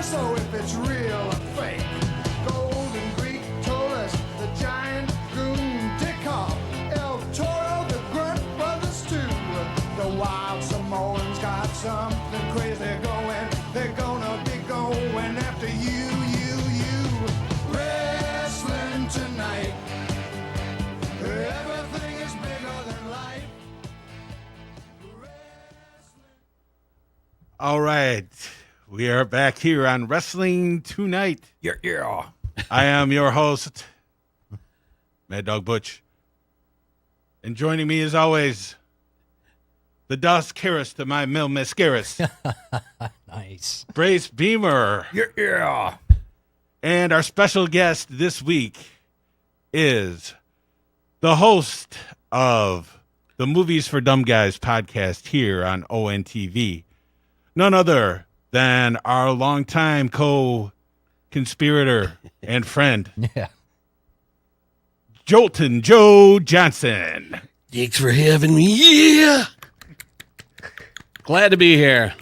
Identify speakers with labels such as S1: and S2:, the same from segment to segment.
S1: so if it's real or fake. Golden Greek told us the giant goon Dick Hop, El Toro, the Grunt Brothers too. The wild Samoans got something crazy going. They're gonna be going after you. Wrestling tonight. Everything is bigger than life.
S2: All right. We are back here on Wrestling Tonight.
S3: Yeah.
S2: I am your host, Mad Dog Butch. And joining me as always, the Dos Caras to my Mil Mascaras,
S3: Nice.
S2: Brace Beemer.
S3: Yeah.
S2: And our special guest this week is the host of the Movies for Dumb Guys podcast here on ONTV. None other than our longtime co-conspirator and friend,
S3: Yeah.
S2: Jolton Joe Johnson.
S4: Thanks for having me. Yeah. Glad to be here.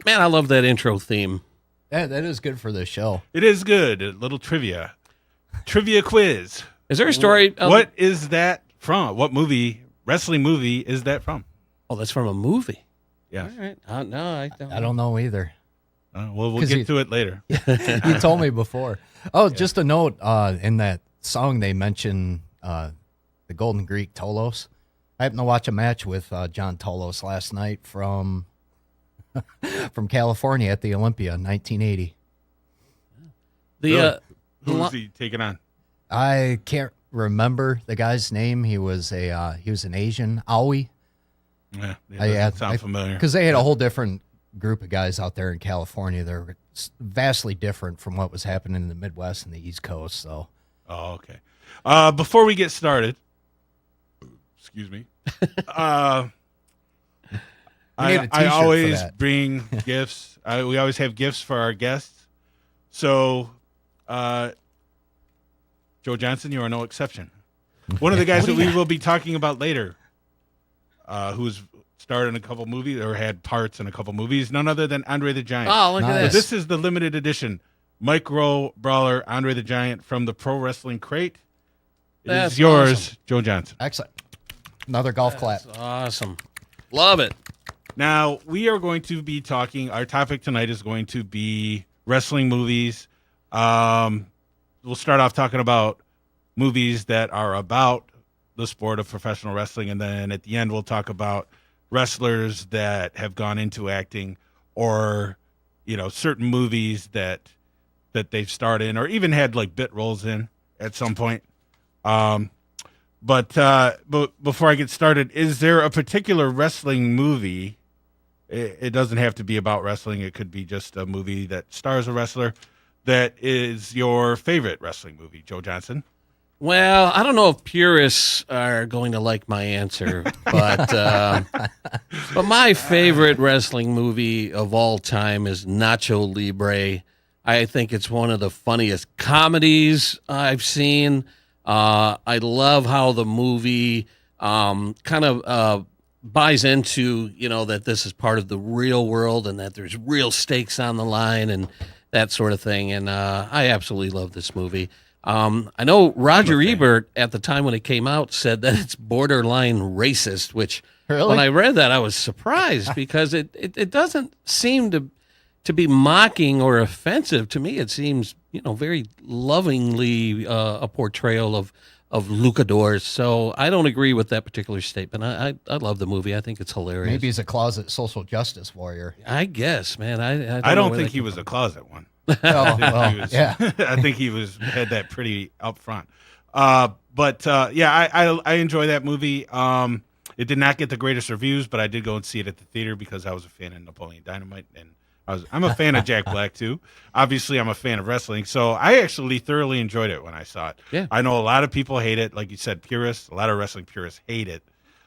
S4: Man, I love that intro theme.
S3: Yeah, that is good for the show.
S2: It is good. A little trivia. Trivia quiz.
S4: Is there a story?
S2: What is that from? What movie, wrestling movie is that from?
S4: Oh, that's from a movie.
S2: Yes.
S4: All right. No, I don't.
S3: I don't know either.
S2: We'll
S3: 'Cause
S2: get to it later.
S3: You told me before. Oh, just a note, in that song they mentioned the Golden Greek Tolos. I happened to watch a match with John Tolos last night from California at the Olympia in 1980.
S2: Who's he taking on?
S3: I can't remember the guy's name. He was an Asian Aoi.
S2: Yeah, that sounds familiar.
S3: Because they had a whole different group of guys out there in California. They're vastly different from what was happening in the Midwest and the East Coast. So,
S2: okay. Before we get started, excuse me. I always bring gifts. We always have gifts for our guests. So, Joe Johnson, you are no exception. One of the guys that we will be talking about later, who's starred in a couple movies or had parts in a couple movies, none other than Andre the Giant.
S4: Oh, look at
S2: So
S4: this.
S2: this is the limited edition micro brawler Andre the Giant from the Pro Wrestling Crate.
S4: That's
S2: It's yours,
S4: awesome.
S2: Joe Johnson.
S3: excellent. Another golf clap.
S4: That's awesome. Love it.
S2: Now, we are going to be talking, our topic tonight is going to be wrestling movies. We'll start off talking about movies that are about the sport of professional wrestling, and then at the end we'll talk about wrestlers that have gone into acting or, certain movies that they've starred in or even had like bit roles in at some point. But before I get started, is there a particular wrestling movie? It doesn't have to be about wrestling. It could be just a movie that stars a wrestler that is your favorite wrestling movie, Joe Johnson.
S4: Well, I don't know if purists are going to like my answer, but my favorite wrestling movie of all time is Nacho Libre. I think it's one of the funniest comedies I've seen. I love how the movie kind of buys into, that this is part of the real world and that there's real stakes on the line and that sort of thing. And I absolutely love this movie. I know Roger Ebert at the time when it came out said that it's borderline racist, which
S3: Really?
S4: when I read that, I was surprised because it doesn't seem to be mocking or offensive. To me, it seems, very lovingly a portrayal of luchadors. So I don't agree with that particular statement. I love the movie. I think it's hilarious.
S3: Maybe he's a closet social justice warrior.
S4: I guess, man.
S2: I don't think he was a closet one.
S3: Oh, well, yeah.
S2: I think he had that pretty up front. I enjoy that movie. It did not get the greatest reviews, but I did go and see it at the theater because I was a fan of Napoleon Dynamite, and I'm a fan of Jack Black too. Obviously, I'm a fan of wrestling, so I actually thoroughly enjoyed it when I saw it.
S4: Yeah.
S2: I know a lot of people hate it, like you said, purists. A lot of wrestling purists hate it.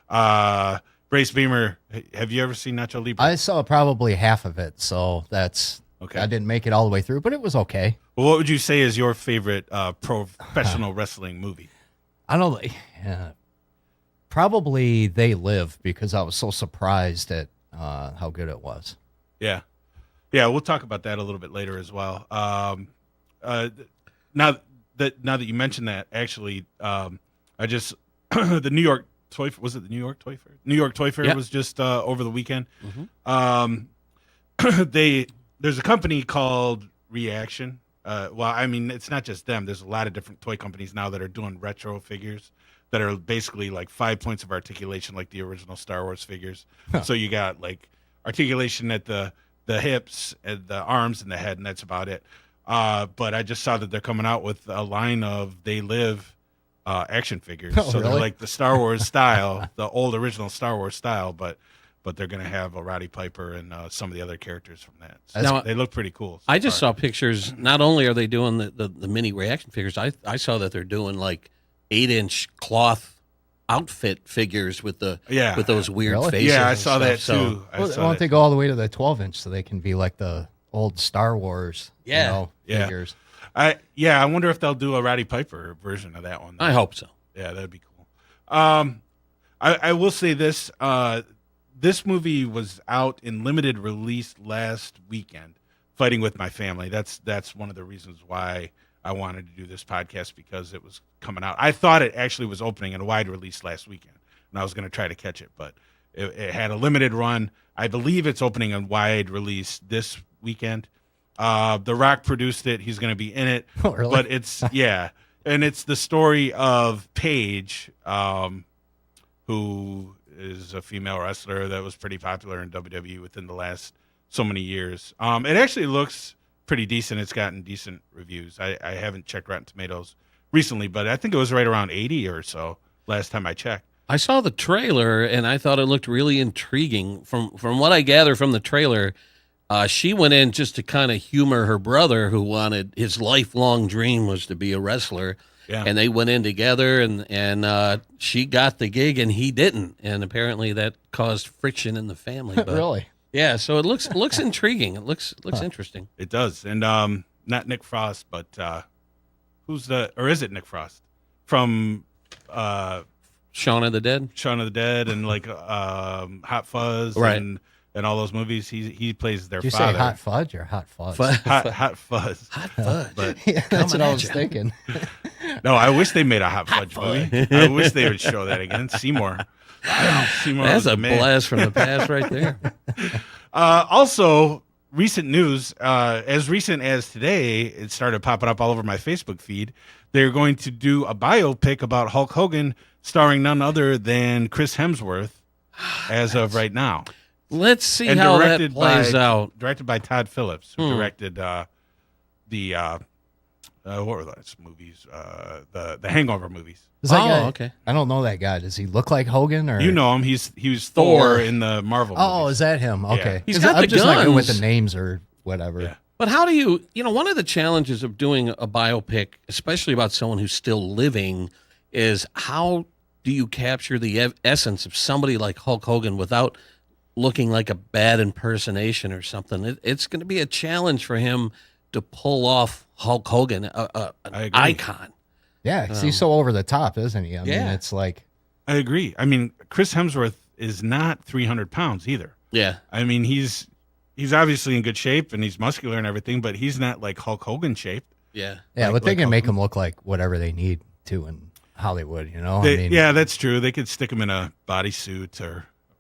S2: Brace Beemer, have you ever seen Nacho Libre?
S3: I saw probably half of it, so that's
S2: Okay.
S3: I didn't make it all the way through, but it was okay.
S2: Well, what would you say is your favorite professional wrestling movie?
S3: I don't know. Probably They Live because I was so surprised at how good it was.
S2: Yeah. Yeah, we'll talk about that a little bit later as well. Now that you mentioned that, actually, I just the New York Toy was it the New York Toy Fair? New York Toy Fair
S4: Yeah.
S2: was just over the weekend.
S4: Mhm.
S2: There's a company called Reaction. Well, I mean, it's not just them. There's a lot of different toy companies now that are doing retro figures that are basically like 5 points of articulation, like the original Star Wars figures. So you got like articulation at the hips, and the arms, and the head, and that's about it. But I just saw that they're coming out with a line of They Live action figures.
S3: Oh,
S2: so they're
S3: really?
S2: like the Star Wars style, the old original Star Wars style, but they're going to have a Roddy Piper and some of the other characters from that. So
S4: Now,
S2: they look pretty cool. so
S4: I just
S2: far.
S4: saw pictures. Not only are they doing the mini reaction figures, I saw that they're doing like 8-inch cloth outfit figures with with those weird
S3: Really?
S4: faces.
S2: Yeah, I
S4: and
S2: saw that
S4: stuff.
S2: too.
S4: So,
S2: I
S3: Well,
S2: saw
S3: why don't
S2: that
S3: they go all the way to the 12-inch so they can be like the old Star Wars,
S4: Yeah.
S2: Yeah.
S3: figures?
S2: I wonder if they'll do a Roddy Piper version of that one.
S4: I hope so.
S2: Yeah, that'd be cool. I will say this. This movie was out in limited release last weekend, Fighting with My Family. That's one of the reasons why I wanted to do this podcast, because it was coming out. I thought it actually was opening in a wide release last weekend, and I was going to try to catch it, but it had a limited run. I believe it's opening in wide release this weekend. The Rock produced it. He's going to be in it.
S3: Oh, really?
S2: But it's and it's the story of Paige, who is a female wrestler that was pretty popular in WWE within the last so many years. It actually looks pretty decent. It's gotten decent reviews. I haven't checked Rotten Tomatoes recently, but I think it was right around 80 or so last time I checked.
S4: I saw the trailer and I thought it looked really intriguing. From what I gather from the trailer, she went in just to kind of humor her brother, who wanted his lifelong dream was to be a wrestler.
S2: Yeah.
S4: And they went in together, and she got the gig and he didn't, and apparently that caused friction in the family. But
S3: Really?
S4: yeah, so it looks intriguing. It looks interesting.
S2: It does. And not Nick Frost, but is it Nick Frost from
S4: Shaun of the Dead.
S2: Shaun of the Dead and like Hot Fuzz
S4: Right.
S2: and all those movies? He plays their
S3: Did you
S2: father.
S3: say hot fudge or hot fuzz?
S2: Hot Fuzz.
S4: Hot fudge.
S2: But
S3: Yeah, that's what
S4: Coming
S3: I
S4: at
S3: was
S4: ya.
S3: thinking.
S2: no, I wish they made a Hot Fudge movie. I wish they would show that again. Seymour. Seymour
S4: That's
S2: was
S4: a
S2: the man.
S4: blast from the past right there.
S2: Also, recent news, as recent as today, it started popping up all over my Facebook feed. They're going to do a biopic about Hulk Hogan starring none other than Chris Hemsworth as of right now.
S4: Let's see
S2: And
S4: how that
S2: directed
S4: plays
S2: by,
S4: out.
S2: Directed by Todd Phillips, who directed what were those movies? The Hangover movies.
S3: Is that
S4: Oh,
S3: guy-
S4: okay.
S3: I don't know that guy. Does he look like Hogan or?
S2: You know him. He was
S4: Thor.
S2: Thor in the Marvel
S3: Oh,
S2: movies.
S3: is that him? Okay.
S4: He's
S3: 'Cause
S4: got
S3: I'm
S4: the
S3: just not good with
S4: guns.
S3: the names or whatever.
S2: Yeah.
S4: But how do you one of the challenges of doing a biopic, especially about someone who's still living, is how do you capture the essence of somebody like Hulk Hogan without looking like a bad impersonation or something? It's going to be a challenge for him to pull off Hulk Hogan,
S2: I
S4: an
S2: agree.
S4: icon.
S3: Yeah, 'cause he's so over the top, isn't he? I mean,
S4: Yeah.
S3: it's like,
S2: I agree. I mean, Chris Hemsworth is not 300 pounds either.
S4: Yeah.
S2: I mean, he's obviously in good shape and he's muscular and everything, but he's not like Hulk Hogan shaped.
S4: Yeah.
S3: yeah,
S2: Like-
S3: but they
S2: like
S3: can make
S2: Hogan.
S3: him look like whatever they need to in Hollywood, you know?
S2: They-
S3: I mean,
S2: yeah, that's true. They could stick him in a bodysuit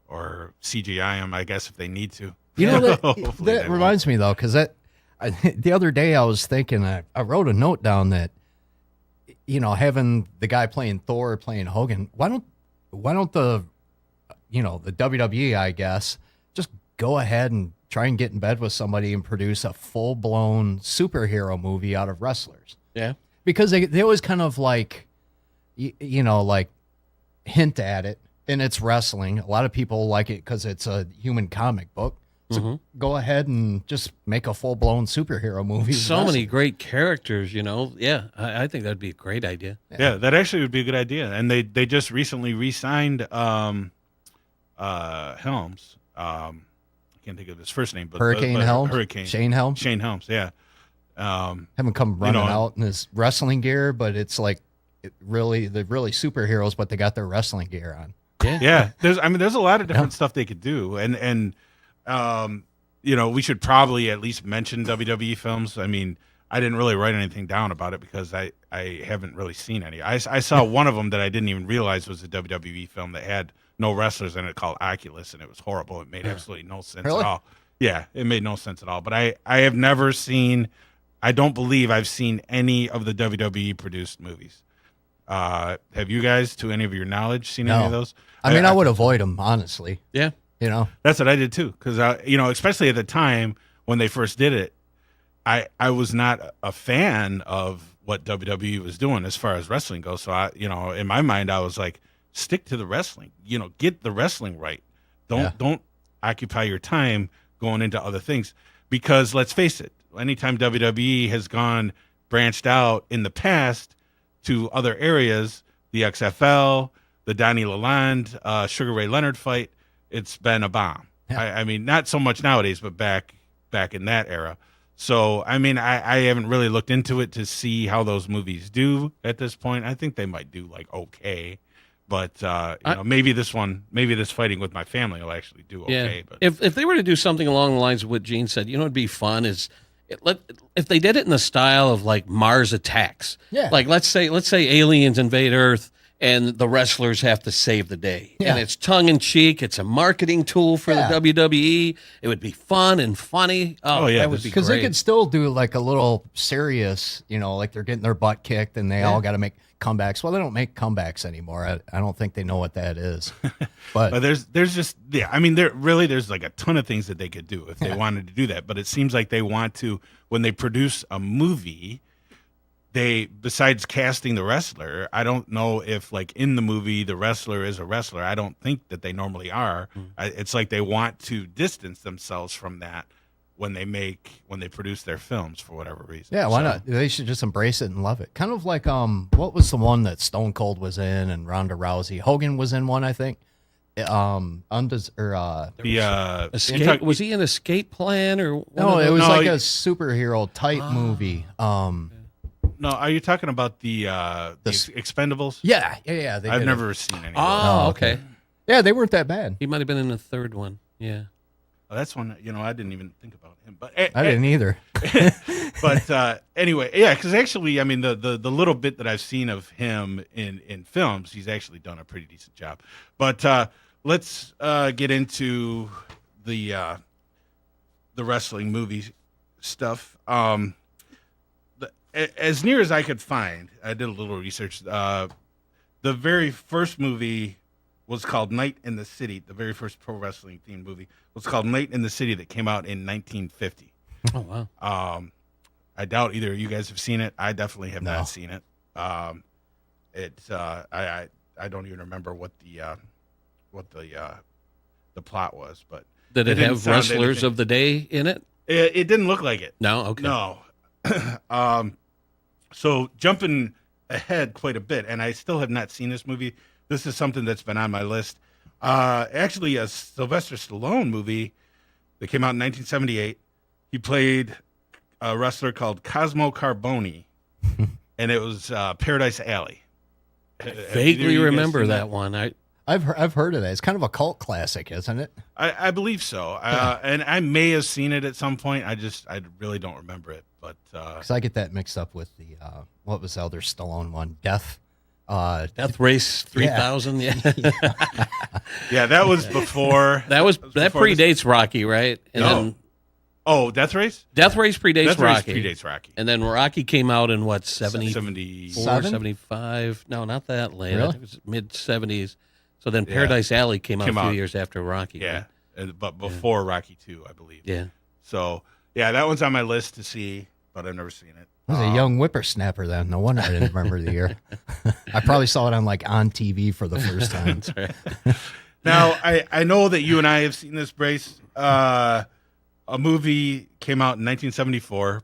S2: or CGI him, I guess, if they need to.
S3: You know,
S2: Hopefully they
S3: that
S2: won't.
S3: reminds me, though, because the other day I was thinking, I wrote a note down that, having the guy playing Thor, playing Hogan, why don't the WWE, I guess, just go ahead and try and get in bed with somebody and produce a full-blown superhero movie out of wrestlers?
S4: Yeah.
S3: Because they always kind of like, like hint at it, and it's wrestling. A lot of people like it because it's a human comic book. So go ahead and just make a full-blown superhero movie. with
S4: So many
S3: wrestling.
S4: great characters, Yeah, I think that'd be a great idea.
S2: Yeah, that actually would be a good idea. And they just recently re-signed Helms. I can't think of his first name, but
S3: Hurricane Helms?
S2: Hurricane
S3: Shane Helms?
S2: Shane Helms. Yeah.
S3: Have him come running out in his wrestling gear, but it's like they're really superheroes, but they got their wrestling gear on.
S2: Yeah, there's a lot of different stuff they could do, and we should probably at least mention WWE films. I mean, I didn't really write anything down about it because I haven't really seen any. I saw one of them that I didn't even realize was a WWE film that had no wrestlers in it called Oculus, and it was horrible. It made absolutely no sense
S3: Really?
S2: at all. Yeah, it made no sense at all. But I have never seen, I don't believe I've seen any of the WWE produced movies. Have you guys, to any of your knowledge, seen any of those?
S3: I mean, I would avoid them, honestly.
S4: Yeah.
S2: That's what I did too, because especially at the time when they first did it, I was not a fan of what WWE was doing as far as wrestling goes. So in my mind, I was like, stick to the wrestling. Get the wrestling right. Don't occupy your time going into other things, because let's face it, anytime WWE has branched out in the past to other areas, the XFL, the Donnie Lalonde, Sugar Ray Leonard fight, it's been a bomb.
S3: Yeah.
S2: I mean, not so much nowadays, but back in that era. So, I mean, I haven't really looked into it to see how those movies do at this point. I think they might do like okay, but maybe this fighting with my family will actually do okay. But
S4: if they were to do something along the lines of what Gene said, it'd be fun. If they did it in the style of like Mars Attacks, like let's say aliens invade Earth and the wrestlers have to save the day, and it's tongue in cheek. It's a marketing tool for the WWE. It would be fun and funny. That would be
S3: because
S4: great.
S3: they could still do like a little serious, like they're getting their butt kicked and they all got to make comebacks. Well, they don't make comebacks anymore. I don't think they know what that is. But
S2: there's just I mean, there's like a ton of things that they could do if they wanted to do that. But it seems like they want to, when they produce a movie, besides casting the wrestler, I don't know if like in the movie the wrestler is a wrestler. I don't think that they normally are. It's like they want to distance themselves from that when they produce their films for whatever reason.
S3: yeah, why not? They should just embrace it and love it. Kind of like what was the one that Stone Cold was in and Ronda Rousey? Hogan was in one, I think.
S4: Escape, was he in Escape Plan or
S3: no? It was like a superhero type movie.
S2: No, are you talking about the Expendables?
S3: Yeah.
S2: I've never seen any.
S4: Oh, okay.
S3: Yeah, they weren't that bad.
S4: He might have been in the third one. Yeah.
S2: Oh, that's one. I didn't even think about him, but
S3: I didn't either.
S2: But anyway, yeah, because actually, I mean, the little bit that I've seen of him in films, he's actually done a pretty decent job. But let's get into the wrestling movie stuff. As near as I could find, I did a little research. The very first movie was called Night in the City. The very first pro wrestling themed movie was called Night in the City that came out in 1950.
S4: Oh, wow.
S2: I doubt either of you guys have seen it. I definitely have not seen it. I don't even remember what the plot was, but
S4: did it have wrestlers of the day in it?
S2: It didn't look like it.
S4: No, okay.
S2: No. So jumping ahead quite a bit, and I still have not seen this movie. This is something that's been on my list. Actually, a Sylvester Stallone movie that came out in 1978. He played a wrestler called Cosmo Carboni, and it was Paradise Alley.
S4: Vaguely remember that one.
S3: I've heard of that. It's kind of a cult classic, isn't it?
S2: I believe so. And I may have seen it at some point. I really don't remember it. But
S3: because I get that mixed up with the what was the other Stallone one? Death
S4: Race 3000. Yeah.
S2: Yeah, that was before.
S4: that predates Rocky, right? And then,
S2: Death Race?
S4: Death Race predates Rocky.
S2: Predates Rocky.
S4: And then Rocky came out in what, 74, 75? No, not that late.
S3: Really?
S4: I think it was mid-70s. So then Paradise Alley came out a few years after Rocky.
S2: Yeah, but before Rocky 2, I believe.
S4: Yeah.
S2: So, yeah, that one's on my list to see, but I've never seen it.
S3: I was a young whippersnapper then. No wonder I didn't remember the year. I probably saw it on TV for the first time.
S4: That's right.
S2: Now, I know that you and I have seen this, Brace. A movie came out in 1974,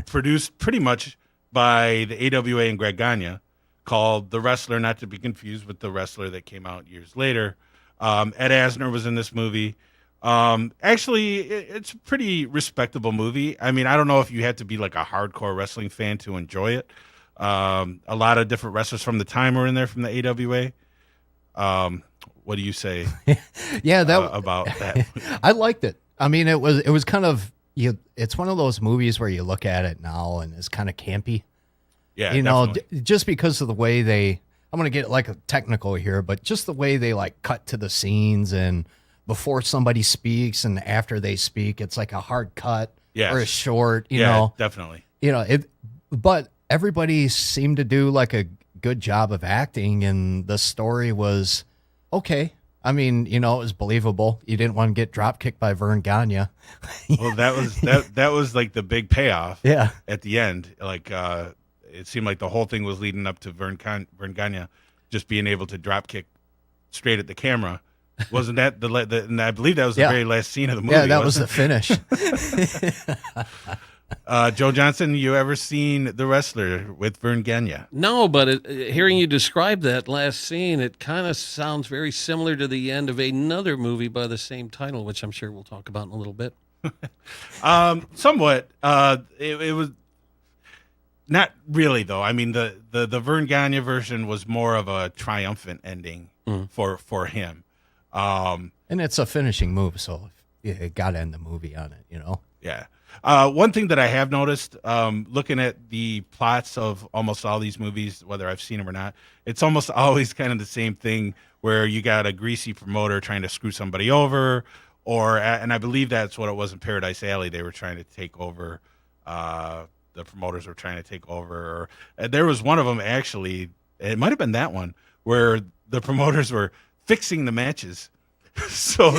S2: produced pretty much by the AWA and Greg Gagne, called The Wrestler, not to be confused with The Wrestler that came out years later. Ed Asner was in this movie. Actually, it's a pretty respectable movie. I mean, I don't know if you had to be like a hardcore wrestling fan to enjoy it. A lot of different wrestlers from the time were in there from the AWA. What do you say
S3: Yeah,
S2: about that?
S3: I liked it. I mean, it was kind of it's one of those movies where you look at it now and it's kind of campy.
S2: Yeah,
S3: You know,
S2: definitely.
S3: just because of the way I'm going to get like a technical here, but just the way they like cut to the scenes and before somebody speaks and after they speak, it's like a hard cut
S2: Yes.
S3: or a short, you
S2: yeah,
S3: know,
S2: definitely.
S3: but everybody seemed to do like a good job of acting and the story was okay. I mean, you know, it was believable. You didn't want to get drop kicked by Vern Gagne.
S2: Well, that was like the big payoff.
S3: Yeah.
S2: At the end, like it seemed like the whole thing was leading up to Vern Gagne just being able to drop kick straight at the camera. Wasn't that and I believe that was the
S3: Yeah.
S2: very last scene of the movie.
S3: Yeah, that was the
S2: wasn't
S3: finish.
S2: Joe Johnson, you ever seen The Wrestler with Vern Gagne?
S4: No, but hearing you describe that last scene, it kind of sounds very similar to the end of another movie by the same title, which I'm sure we'll talk about in a little bit.
S2: Somewhat. It was not really though. I mean, the Vern Gagne version was more of a triumphant ending for him.
S3: And it's a finishing move, so it got to end the movie on it, you know?
S2: Yeah. One thing that I have noticed, looking at the plots of almost all these movies, whether I've seen them or not, it's almost always kind of the same thing where you got a greasy promoter trying to screw somebody over, and I believe that's what it was in Paradise Alley. They were trying to take over, the promoters were trying to take over. There was one of them, actually, it might have been that one, where the promoters were fixing the matches. so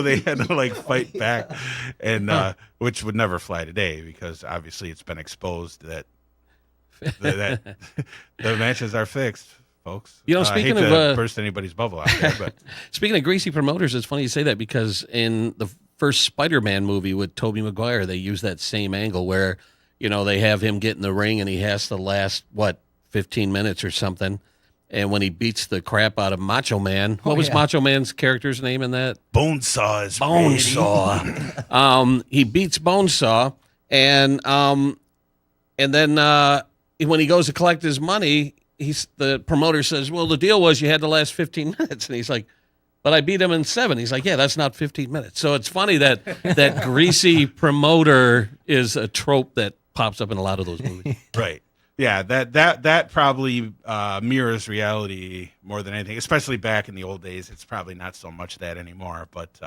S2: they had to like fight back, and which would never fly today because obviously it's been exposed that that the matches are fixed, folks.
S4: You know,
S2: I
S4: speaking
S2: hate
S4: of
S2: to burst anybody's bubble out there, but
S4: speaking of greasy promoters, it's funny you say that because in the first Spider-Man movie with Tobey Maguire, they use that same angle where, you know, they have him get in the ring and he has to last 15 minutes or something. And when he beats the crap out of Macho Man, what was
S3: yeah.
S4: Macho Man's character's name in that?
S2: Bonesaw is ready.
S4: Bonesaw. He beats Bonesaw, and then when he goes to collect his money, the promoter says, "Well, the deal was you had to last 15 minutes," and he's like, "But I beat him in 7." He's like, "Yeah, that's not 15 minutes." So it's funny that that greasy promoter is a trope that pops up in a lot of those movies.
S2: Right. Yeah, that probably mirrors reality more than anything, especially back in the old days. It's probably not so much that anymore, but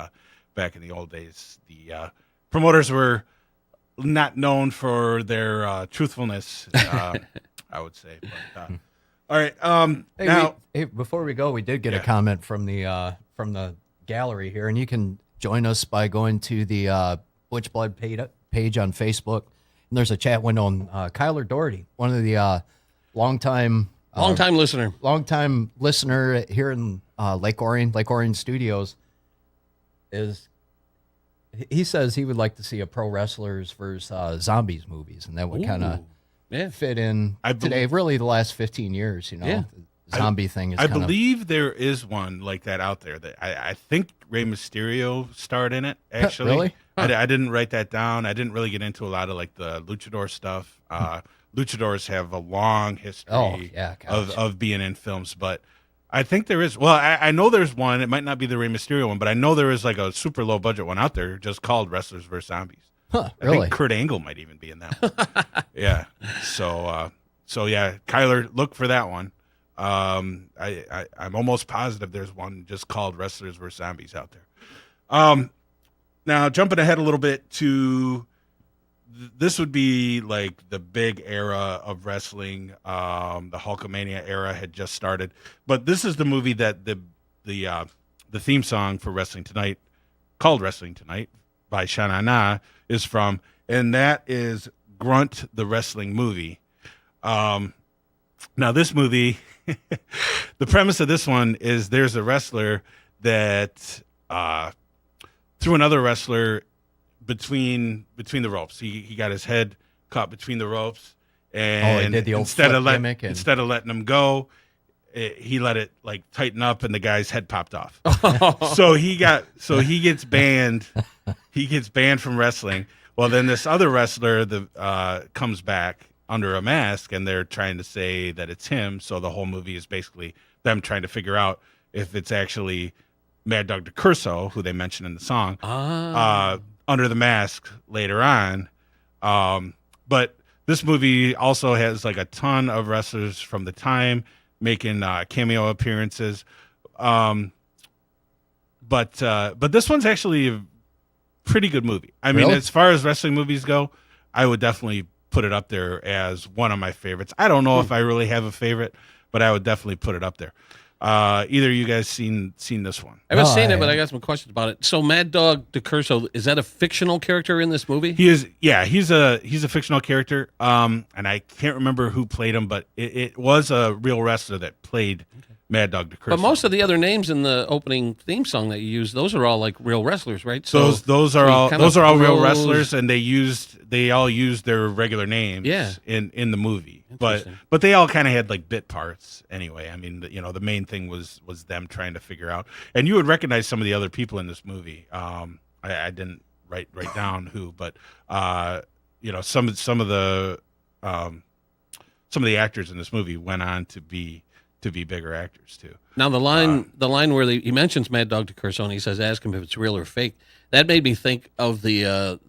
S2: back in the old days, the promoters were not known for their truthfulness, I would say. But, all right,
S3: Hey,
S2: now...
S3: before we go, we did get
S2: Yeah.
S3: a comment from the gallery here, and you can join us by going to the Butch Blood page on Facebook. And there's a chat window on Kyler Doherty, one of the longtime listener here in Lake Orion Studios. He says he would like to see a pro wrestlers versus zombies movies, and that would kind of fit in today. Really, the last 15 years, you know,
S4: Yeah.
S3: the zombie thing is.
S2: I believe there is one like that out there. That I think Rey Mysterio starred in it. Actually,
S3: Really?
S2: I didn't write that down. I didn't really get into a lot of like the luchador stuff. Luchadors have a long history of being in films, but I think there is. Well, I know there's one. It might not be the Rey Mysterio one, but I know there is like a super low budget one out there just called Wrestlers vs Zombies.
S3: Huh,
S2: I
S3: really?
S2: think Kurt Angle might even be in that one. Yeah. So yeah, Kyler, look for that one. I'm almost positive there's one just called Wrestlers vs Zombies out there. Now jumping ahead a little bit to this would be like the big era of wrestling. The Hulkamania era had just started, but this is the movie that the theme song for Wrestling Tonight, called Wrestling Tonight by Sha Na, is from, and that is Grunt the Wrestling Movie. Now this movie, the premise of this one is there's a wrestler that threw another wrestler between the ropes. He got his head caught between the ropes, and
S3: he did the old
S2: instead
S3: flip
S2: of
S3: gimmick and-
S2: instead of letting him go, he let it like tighten up, and the guy's head popped off. So he gets banned. He gets banned from wrestling. Well, then this other wrestler comes back under a mask, and they're trying to say that it's him. So the whole movie is basically them trying to figure out if it's actually Mad Dog DeCurso, who they mentioned in the song,
S4: Ah.
S2: under the mask later on. But this movie also has like a ton of wrestlers from the time making cameo appearances. But this one's actually a pretty good movie. I mean,
S3: Really?
S2: as far as wrestling movies go, I would definitely put it up there as one of my favorites. I don't know if I really have a favorite, but I would definitely put it up there. Either of you guys seen this one?
S4: I haven't
S3: No,
S4: seen
S3: I
S4: it, but I
S3: haven't.
S4: got some questions about it. So, Mad Dog DeCurso, is that a fictional character in this movie?
S2: He is, yeah. He's a fictional character, and I can't remember who played him, but it was a real wrestler that played Mad Dog DeCurso.
S4: But most of the other names in the opening theme song that you used, those are all like real wrestlers, right? So
S2: those
S4: so
S2: are
S4: you
S2: all
S4: kind of
S2: real
S4: throws-
S2: wrestlers, and they all used their regular names
S4: Yeah.
S2: in the movie.
S4: Interesting.
S2: But they all kind of had like bit parts anyway. I mean, the main thing was them trying to figure out, and you would recognize some of the other people in this movie. I didn't write down who, but some of the actors in this movie went on to be bigger actors too.
S4: Now the line where he mentions Mad Dog DeCurso and he says, "Ask him if it's real or fake." That made me think of the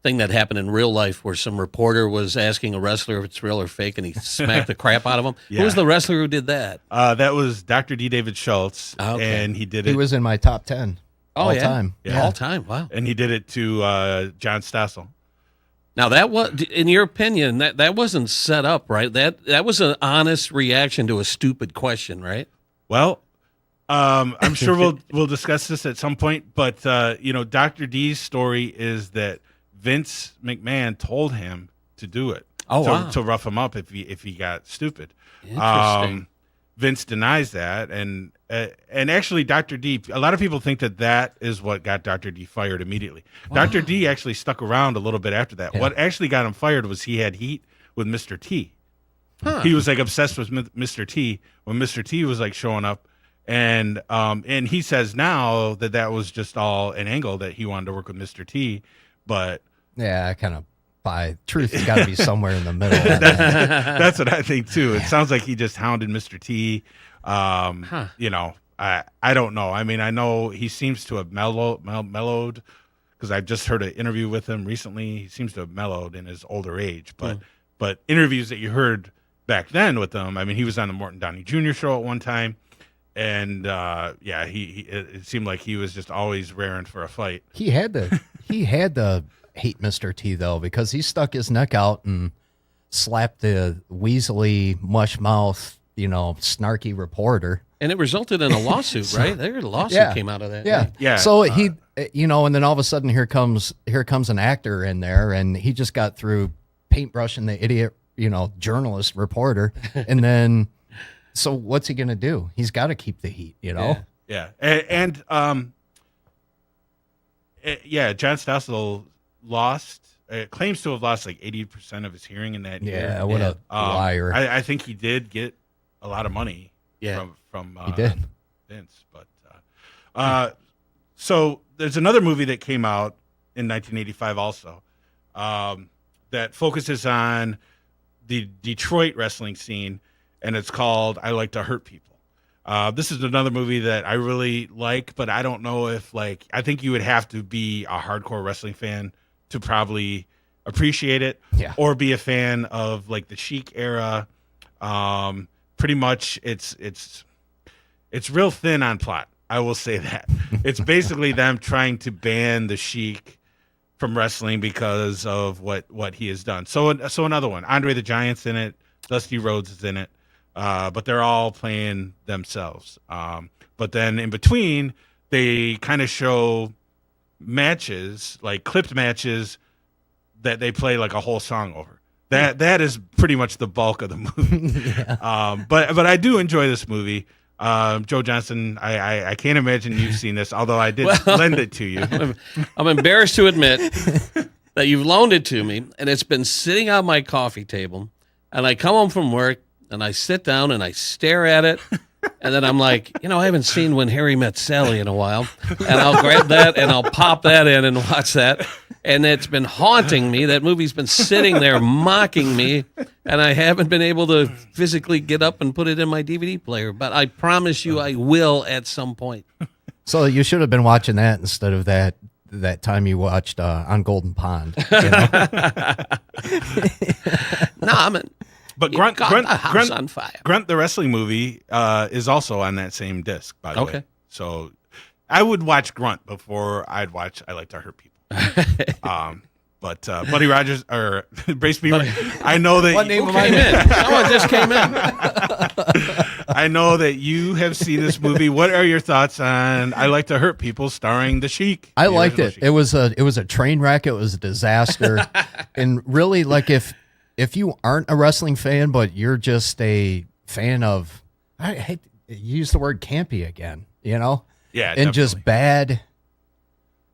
S4: thing that happened in real life where some reporter was asking a wrestler if it's real or fake, and he smacked the crap out of him.
S2: Yeah.
S4: Who was the wrestler who did that?
S2: That was Dr. D. David Schultz,
S4: Okay.
S2: and he did
S3: He
S2: it.
S3: was in my top 10 all
S4: yeah?
S3: time.
S2: Yeah.
S4: All time. Wow.
S2: And he did it to John Stossel.
S4: Now that was, in your opinion, that wasn't set up, right? That was an honest reaction to a stupid question, right?
S2: Well, I'm sure we'll discuss this at some point, but Dr. D's story is that Vince McMahon told him to do it.
S4: Oh, wow.
S2: To rough him up if he got stupid.
S4: Interesting.
S2: Vince denies that, and actually, Dr. D. A lot of people think that is what got Dr. D fired immediately. Dr. D actually stuck around a little bit after that.
S3: Yeah.
S2: What actually got him fired was he had heat with Mr. T.
S4: Huh.
S2: He was like obsessed with Mr. T when Mr. T was like showing up, and he says now that was just all an angle that he wanted to work with Mr. T, but
S3: Yeah, I kind of buy. Truth has got to be somewhere in the middle.
S2: that's what I think too. It sounds like he just hounded Mr. T. I don't know. I mean, I know he seems to have mellowed because I just heard an interview with him recently. He seems to have mellowed in his older age, but interviews that you heard back then with him, I mean, he was on the Morton Downey Jr. show at one time, and it seemed like he was just always raring for a fight.
S3: He had to hate Mr. T though, because he stuck his neck out and slapped the weaselly mush mouth, snarky reporter.
S4: And it resulted in a lawsuit, right? There, a lawsuit
S3: Yeah.
S4: came out of that.
S3: Yeah.
S2: Yeah.
S3: So he, and then all of a sudden here comes an actor in there, and he just got through paintbrushing the idiot, journalist reporter. And then, so what's he going to do? He's got to keep the heat,
S4: Yeah.
S2: Yeah, and John Stossel claims to have lost like 80% of his hearing in that year.
S3: Yeah, what a liar.
S2: I think he did get a lot of money
S4: Yeah.
S2: from
S3: He did.
S2: Vince, but so there's another movie that came out in 1985 also that focuses on the Detroit wrestling scene, and it's called I Like to Hurt People. This is another movie that I really like, but I don't know if I think you would have to be a hardcore wrestling fan to probably appreciate it,
S3: Yeah.
S2: or be a fan of like the Chic era. Pretty much, it's real thin on plot. I will say that it's basically them trying to ban the Sheik from wrestling because of what he has done. So another one, Andre the Giant's in it, Dusty Rhodes is in it, but they're all playing themselves. But then in between, they kind of show matches, like clipped matches that they play like a whole song over. That is pretty much the bulk of the movie. But I do enjoy this movie. Joe Johnson, I can't imagine you've seen this, although I did lend it to you.
S4: I'm embarrassed to admit that you've loaned it to me, and it's been sitting on my coffee table. And I come home from work, and I sit down and I stare at it, and then I'm like, I haven't seen When Harry Met Sally in a while, and I'll grab that and I'll pop that in and watch that. And it's been haunting me. That movie's been sitting there mocking me, and I haven't been able to physically get up and put it in my DVD player. But I promise you I will at some point.
S3: So you should have been watching that instead of that time you watched on Golden Pond. You know?
S4: No, I mean,
S2: But
S4: you
S2: Grunt,
S4: got
S2: Grunt,
S4: the house
S2: Grunt,
S4: on fire.
S2: Grunt, the wrestling movie, is also on that same disc, by the way.
S4: Okay.
S2: So I would watch Grunt before I'd watch I Like to Hurt People. But Buddy Rogers or Brace Beamer, I know that
S3: What name
S4: Who
S3: am I
S4: came in? Someone just came in.
S2: I know that you have seen this movie. What are your thoughts on I Like to Hurt People starring the Sheik?
S3: I
S2: the
S3: liked
S2: original
S3: it.
S2: Sheik?
S3: It was a train wreck. It was a disaster. And really, like if you aren't a wrestling fan, but you're just a fan of, I hate to use the word campy again, you know?
S2: Yeah,
S3: And just
S2: definitely.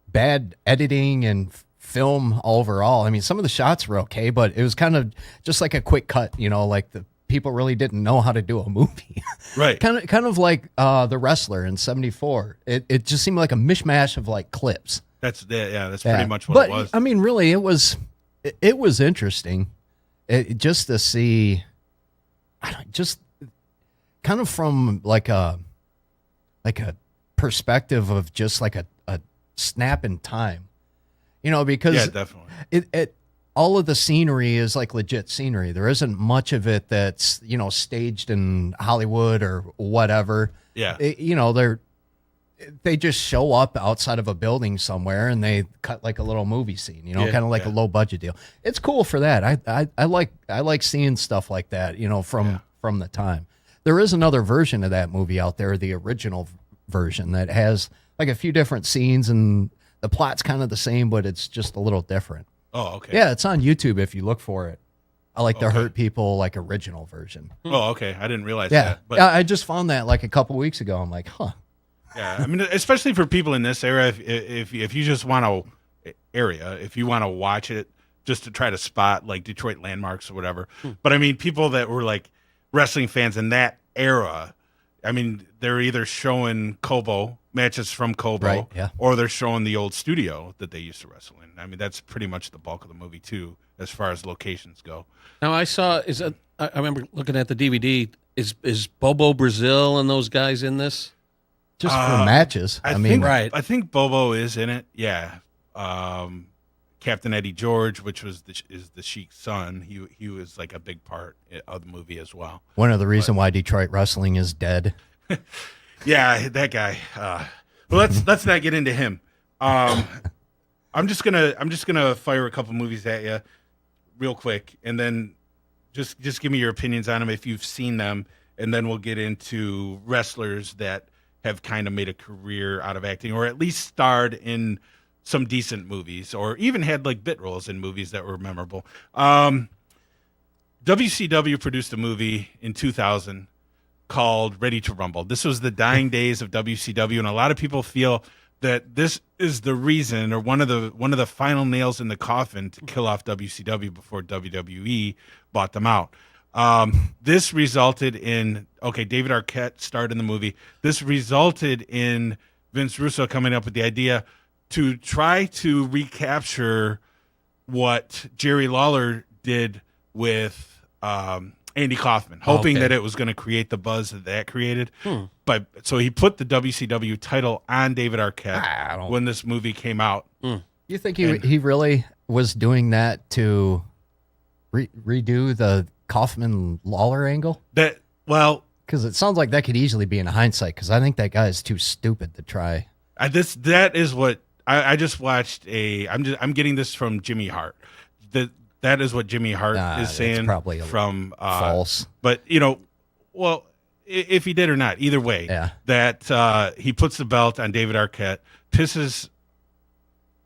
S3: bad editing and film overall. I mean, some of the shots were okay, but it was kind of just like a quick cut, you know, like the people really didn't know how to do a movie.
S2: Right.
S3: kind of like The Wrestler in '74. It just seemed like a mishmash of like clips.
S2: That's
S3: Yeah.
S2: pretty much what
S3: But,
S2: it was.
S3: I mean, really, it was interesting just to see, just kind of from like a perspective of just like a snap in time, you know, because
S2: Yeah, definitely.
S3: it all of the scenery is like legit scenery. There isn't much of it that's, you know, staged in Hollywood or whatever.
S2: Yeah.
S3: You know, they just show up outside of a building somewhere and they cut like a little movie scene, you know,
S4: Yeah,
S3: kind of like a low budget deal. It's cool for that. I like seeing stuff like that, you know, from the time. There is another version of that movie out there, the original version that has like a few different scenes and the plot's kind of the same, but it's just a little different.
S2: Oh, okay.
S3: Yeah, it's on YouTube if you look for it. I like the
S2: Okay.
S3: Hurt People like original version.
S2: Oh, okay. I didn't realize
S3: Yeah,
S2: that. But
S3: yeah, I just found that like a couple weeks ago. I'm like, huh.
S2: yeah, I mean, especially for people in this era, if you just want if you want to watch it just to try to spot like Detroit landmarks or whatever. But I mean, people that were like wrestling fans in that era, I mean, they're either showing Kobo matches from Kobo,
S3: Right, yeah.
S2: or they're showing the old studio that they used to wrestle in. I mean, that's pretty much the bulk of the movie too, as far as locations go.
S4: Now I remember looking at the DVD. Is Bobo Brazil and those guys in this?
S3: Just for matches. I mean,
S2: think,
S4: Right.
S2: I think Bobo is in it. Yeah. Captain Eddie George, which is the Sheik's son. He was like a big part of the movie as well.
S3: one of the reasons why Detroit wrestling is dead.
S2: Yeah, that guy. Well, let's not get into him. I'm just gonna fire a couple movies at you, real quick, and then just give me your opinions on them if you've seen them, and then we'll get into wrestlers that have kind of made a career out of acting, or at least starred in some decent movies, or even had like bit roles in movies that were memorable. WCW produced a movie in 2000 called Ready to Rumble. This was the dying days of WCW, and a lot of people feel that this is the reason, or one of the final nails in the coffin to kill off WCW before WWE bought them out. This resulted in David Arquette starred in the movie. This resulted in Vince Russo coming up with the idea to try to recapture what Jerry Lawler did with Andy Kaufman, hoping that it was going to create the buzz that created. But so he put the WCW title on David Arquette when this movie came out.
S3: You think he really was doing that to redo the Kaufman Lawler angle? Because it sounds like that could easily be in hindsight. Because I think that guy is too stupid to try.
S2: That is what I just watched. I'm getting this from Jimmy Hart. That is what Jimmy Hart is saying.
S3: It's probably
S2: from
S3: false.
S2: But if he did or not, either way, that he puts the belt on David Arquette, pisses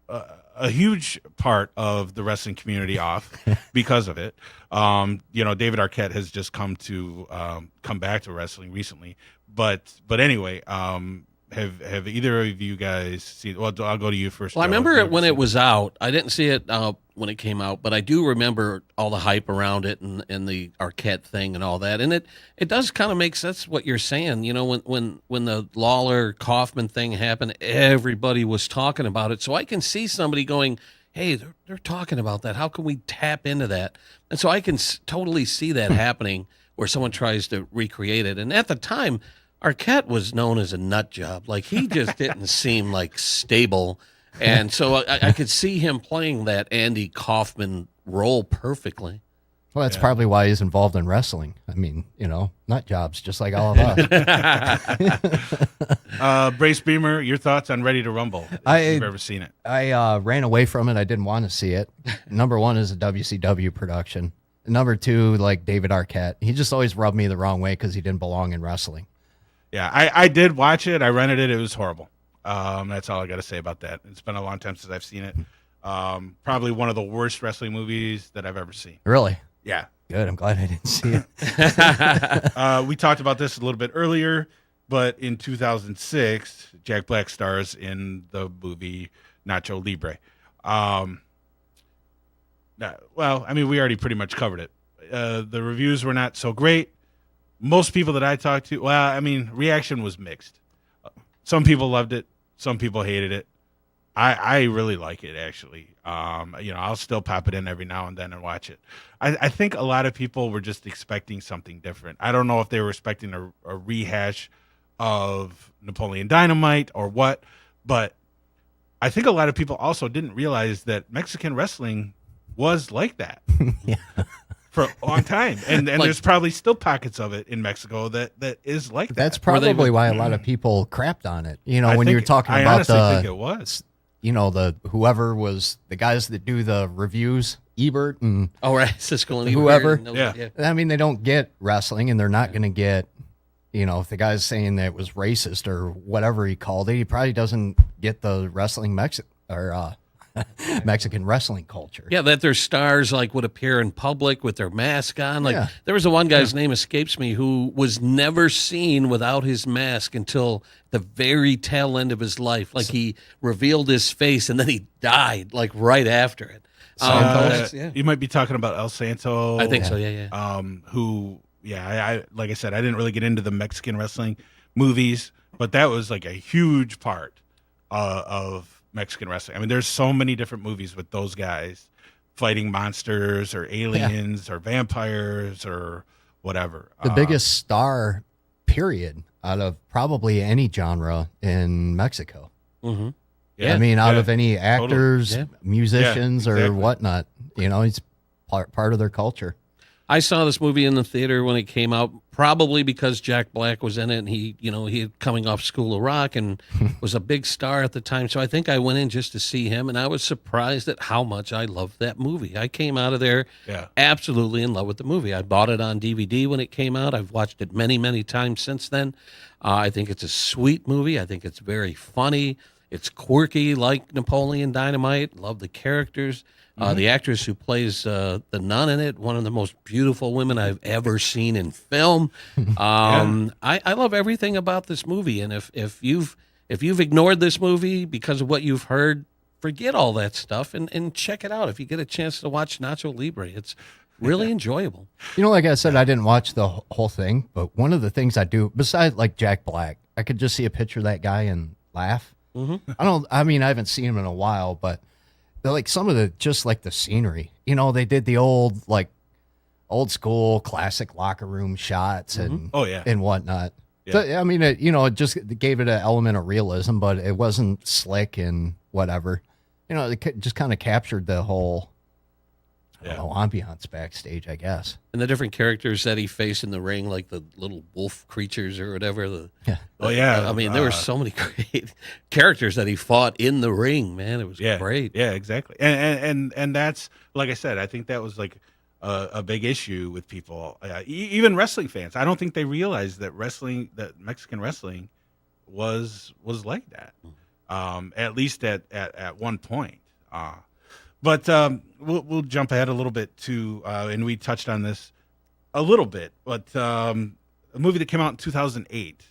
S2: a huge part of the wrestling community off because of it. David Arquette has just come back to wrestling recently, but anyway, have either of you guys seen? Well, I'll go to you first.
S4: Well, I
S2: Joe.
S4: remember it when it was out. I didn't see it when it came out, but I do remember all the hype around it and the Arquette thing and all that. And it does kind of make sense what you're saying. You know, when the Lawler Kaufman thing happened, everybody was talking about it. So I can see somebody going, "Hey, they're talking about that. How can we tap into that?" And so I can totally see that happening where someone tries to recreate it. And at the time, Arquette was known as a nut job. Like, he just didn't seem like stable. And so I could see him playing that Andy Kaufman role perfectly.
S3: Well, that's probably why he's involved in wrestling. I mean, nut jobs, just like all of us.
S2: Brace Beemer, your thoughts on Ready to Rumble? If you've ever seen it.
S3: I ran away from it. I didn't want to see it. Number one is a WCW production. Number two, like David Arquette. He just always rubbed me the wrong way because he didn't belong in wrestling.
S2: Yeah, I did watch it. I rented it. It was horrible. That's all I got to say about that. It's been a long time since I've seen it. Probably one of the worst wrestling movies that I've ever seen.
S3: Really?
S2: Yeah.
S3: Good. I'm glad I didn't see it.
S2: We talked about this a little bit earlier, but in 2006, Jack Black stars in the movie Nacho Libre. We already pretty much covered it. The reviews were not so great. Most people that I talked to, reaction was mixed. Some people loved it. Some people hated it. I really like it, actually. I'll still pop it in every now and then and watch it. I think a lot of people were just expecting something different. I don't know if they were expecting a rehash of Napoleon Dynamite or what, but I think a lot of people also didn't realize that Mexican wrestling was like that for a long time. And there's probably still pockets of it in Mexico that is like that.
S3: That's probably why a lot of people crapped on it. When you're talking
S2: I
S3: about
S2: honestly think it was.
S3: Whoever was the guys that do the reviews, Ebert and
S4: Siskel and Ebert,
S3: whoever.
S4: Yeah.
S3: I mean, they don't get wrestling, and they're not going to get, if the guy's saying that it was racist or whatever he called it, he probably doesn't get the wrestling Mexican wrestling culture.
S4: Yeah, that their stars would appear in public with their mask on. There was one guy's name escapes me who was never seen without his mask until the very tail end of his life. He revealed his face and then he died right after it.
S2: You might be talking about El Santo.
S4: I think so. Yeah.
S2: Who? Yeah. I like I said, I didn't really get into the Mexican wrestling movies, but that was a huge part of Mexican wrestling. I mean, there's so many different movies with those guys fighting monsters or aliens or vampires or whatever.
S3: The biggest star, period, out of probably any genre in Mexico.
S4: Mm-hmm.
S3: Yeah, I mean, out of any actors, musicians, or whatnot, he's part of their culture.
S4: I saw this movie in the theater when it came out, probably because Jack Black was in it, and he had coming off School of Rock and was a big star at the time. So I think I went in just to see him, and I was surprised at how much I loved that movie. I came out of there absolutely in love with the movie. I bought it on DVD when it came out. I've watched it many, many times since then. I think it's a sweet movie. I think it's very funny. It's quirky like Napoleon Dynamite. Love the characters. The actress who plays the nun in it, one of the most beautiful women I've ever seen in film. I love everything about this movie, and if you've ignored this movie because of what you've heard, forget all that stuff and check it out. If you get a chance to watch Nacho Libre, it's really enjoyable.
S3: Like I said, I didn't watch the whole thing, but one of the things I do, besides Jack Black, I could just see a picture of that guy and laugh. I haven't seen him in a while, but some of the the scenery, they did the old school classic locker room shots and and whatnot. So, it just gave it an element of realism, but it wasn't slick and whatever. It just kind of captured the whole ambiance backstage, I guess.
S4: And the different characters that he faced in the ring, like the little wolf creatures or whatever. There were so many great characters that he fought in the ring, man. It was great.
S2: Yeah, exactly. And that's, like I said, I think that was a big issue with people, even wrestling fans. I don't think they realized that Mexican wrestling was like that, at least at one point. But we'll jump ahead a little bit to, and we touched on this a little bit, but a movie that came out in 2008,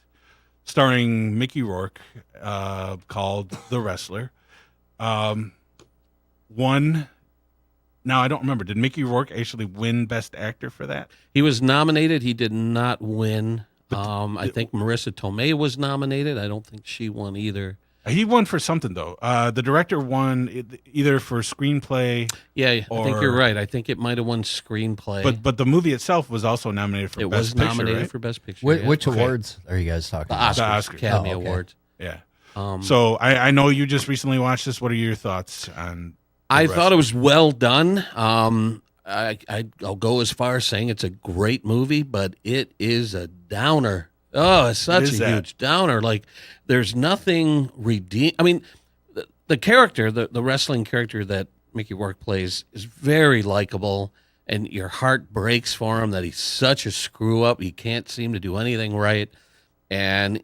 S2: starring Mickey Rourke, called The Wrestler. Now, I don't remember. Did Mickey Rourke actually win Best Actor for that?
S4: He was nominated. He did not win. I think Marissa Tomei was nominated. I don't think she won either.
S2: He won for something though. The director won either for screenplay.
S4: Yeah, I think you're right. I think it might have won screenplay.
S2: But the movie itself was also nominated for
S4: it
S2: Best
S4: was
S2: Picture,
S4: nominated
S2: right?
S4: for Best Picture.
S3: Which
S2: Okay.
S3: awards are you guys talking
S4: the
S3: about?
S4: Oscars,
S2: Oscars.
S4: Academy
S3: Oh, okay.
S4: Awards.
S2: Yeah.
S4: Um,
S2: So I know you just recently watched this. What are your thoughts on?
S4: I
S2: the
S4: thought it was well done. I'll go as far as saying it's a great movie, but it is a downer. Oh, it's such
S2: is
S4: a
S2: that?
S4: huge downer. Like, there's nothing redeem. I mean, the character, the wrestling character that Mickey Rourke plays, is very likable, and your heart breaks for him that he's such a screw up. He can't seem to do anything right, and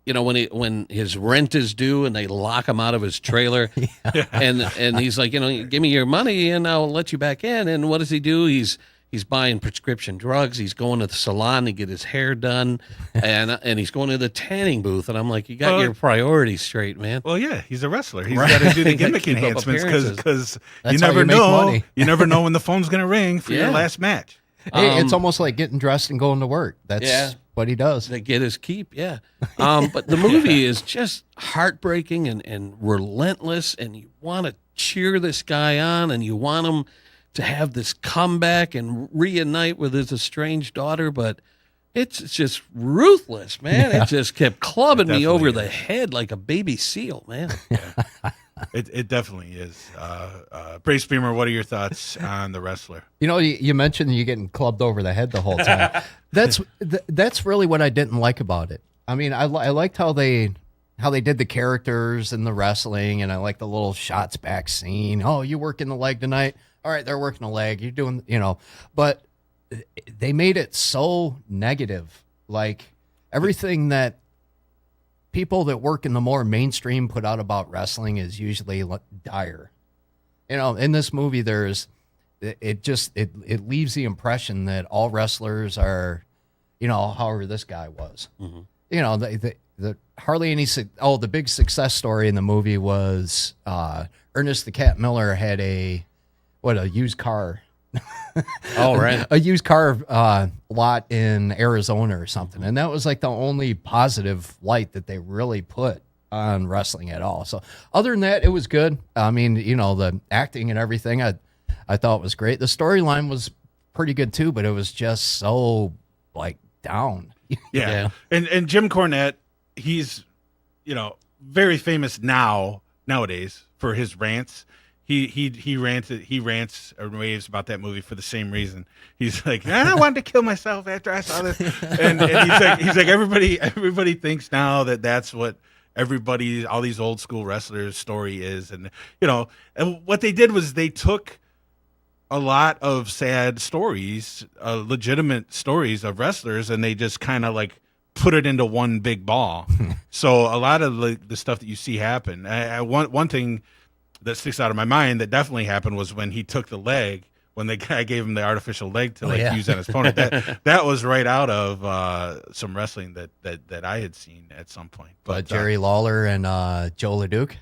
S4: when his rent is due and they lock him out of his trailer, and he's like, give me your money and I'll let you back in. And what does he do? He's buying prescription drugs. He's going to the salon to get his hair done, and he's going to the tanning booth. And I'm like, you got your priorities straight, man.
S2: Well, yeah, he's a wrestler. He's
S4: Right.
S2: got to do the
S4: He's gotta
S2: gimmick
S4: keep up
S2: enhancements
S4: appearances.
S2: because you
S3: That's how
S2: never
S3: you make
S2: know.
S3: money.
S2: You never know when the phone's going to ring for your
S4: Yeah.
S2: last match.
S3: Hey, it's almost like getting dressed and going to work. That's
S4: Yeah.
S3: what he does.
S4: To get his keep, yeah. But the movie is just heartbreaking and relentless, and you want to cheer this guy on, and you want him to have this comeback and reunite with his estranged daughter, but it's just ruthless, man.
S3: Yeah.
S4: It just kept clubbing me
S2: It
S4: over
S2: definitely
S4: the head like a baby seal, man.
S2: It definitely is. Brace Beemer, what are your thoughts on the wrestler?
S3: You mentioned you getting clubbed over the head the whole time. That's really what I didn't like about it. I mean, I liked how they did the characters and the wrestling, and I like the little shots back scene. Oh, you working the leg tonight? All right, they're working the leg. You're doing, but they made it so negative. Like everything that people that work in the more mainstream put out about wrestling is usually dire. In this movie, it leaves the impression that all wrestlers are, however this guy was.
S4: Mm-hmm.
S3: The hardly any. The big success story in the movie was Ernest the Cat Miller had a used car.
S4: Oh, right.
S3: A used car lot in Arizona or something. And that was like the only positive light that they really put on wrestling at all. So other than that, it was good. I mean, the acting and everything I thought was great. The storyline was pretty good too, but it was just so like down.
S2: Yeah. And Jim Cornette, he's very famous nowadays for his rants. He rants or raves about that movie for the same reason. He's like, I wanted to kill myself after I saw this, and he's like everybody thinks now that that's what all these old school wrestlers' story is, and and what they did was they took a lot of sad stories, legitimate stories of wrestlers, and they just kind of like put it into one big ball. So a lot of the stuff that you see happen. One thing that sticks out of my mind that definitely happened was when he took the leg, when the guy gave him the artificial leg to use on his opponent. That was right out of some wrestling that I had seen at some point. But
S3: Jerry Lawler and Joe LeDuc.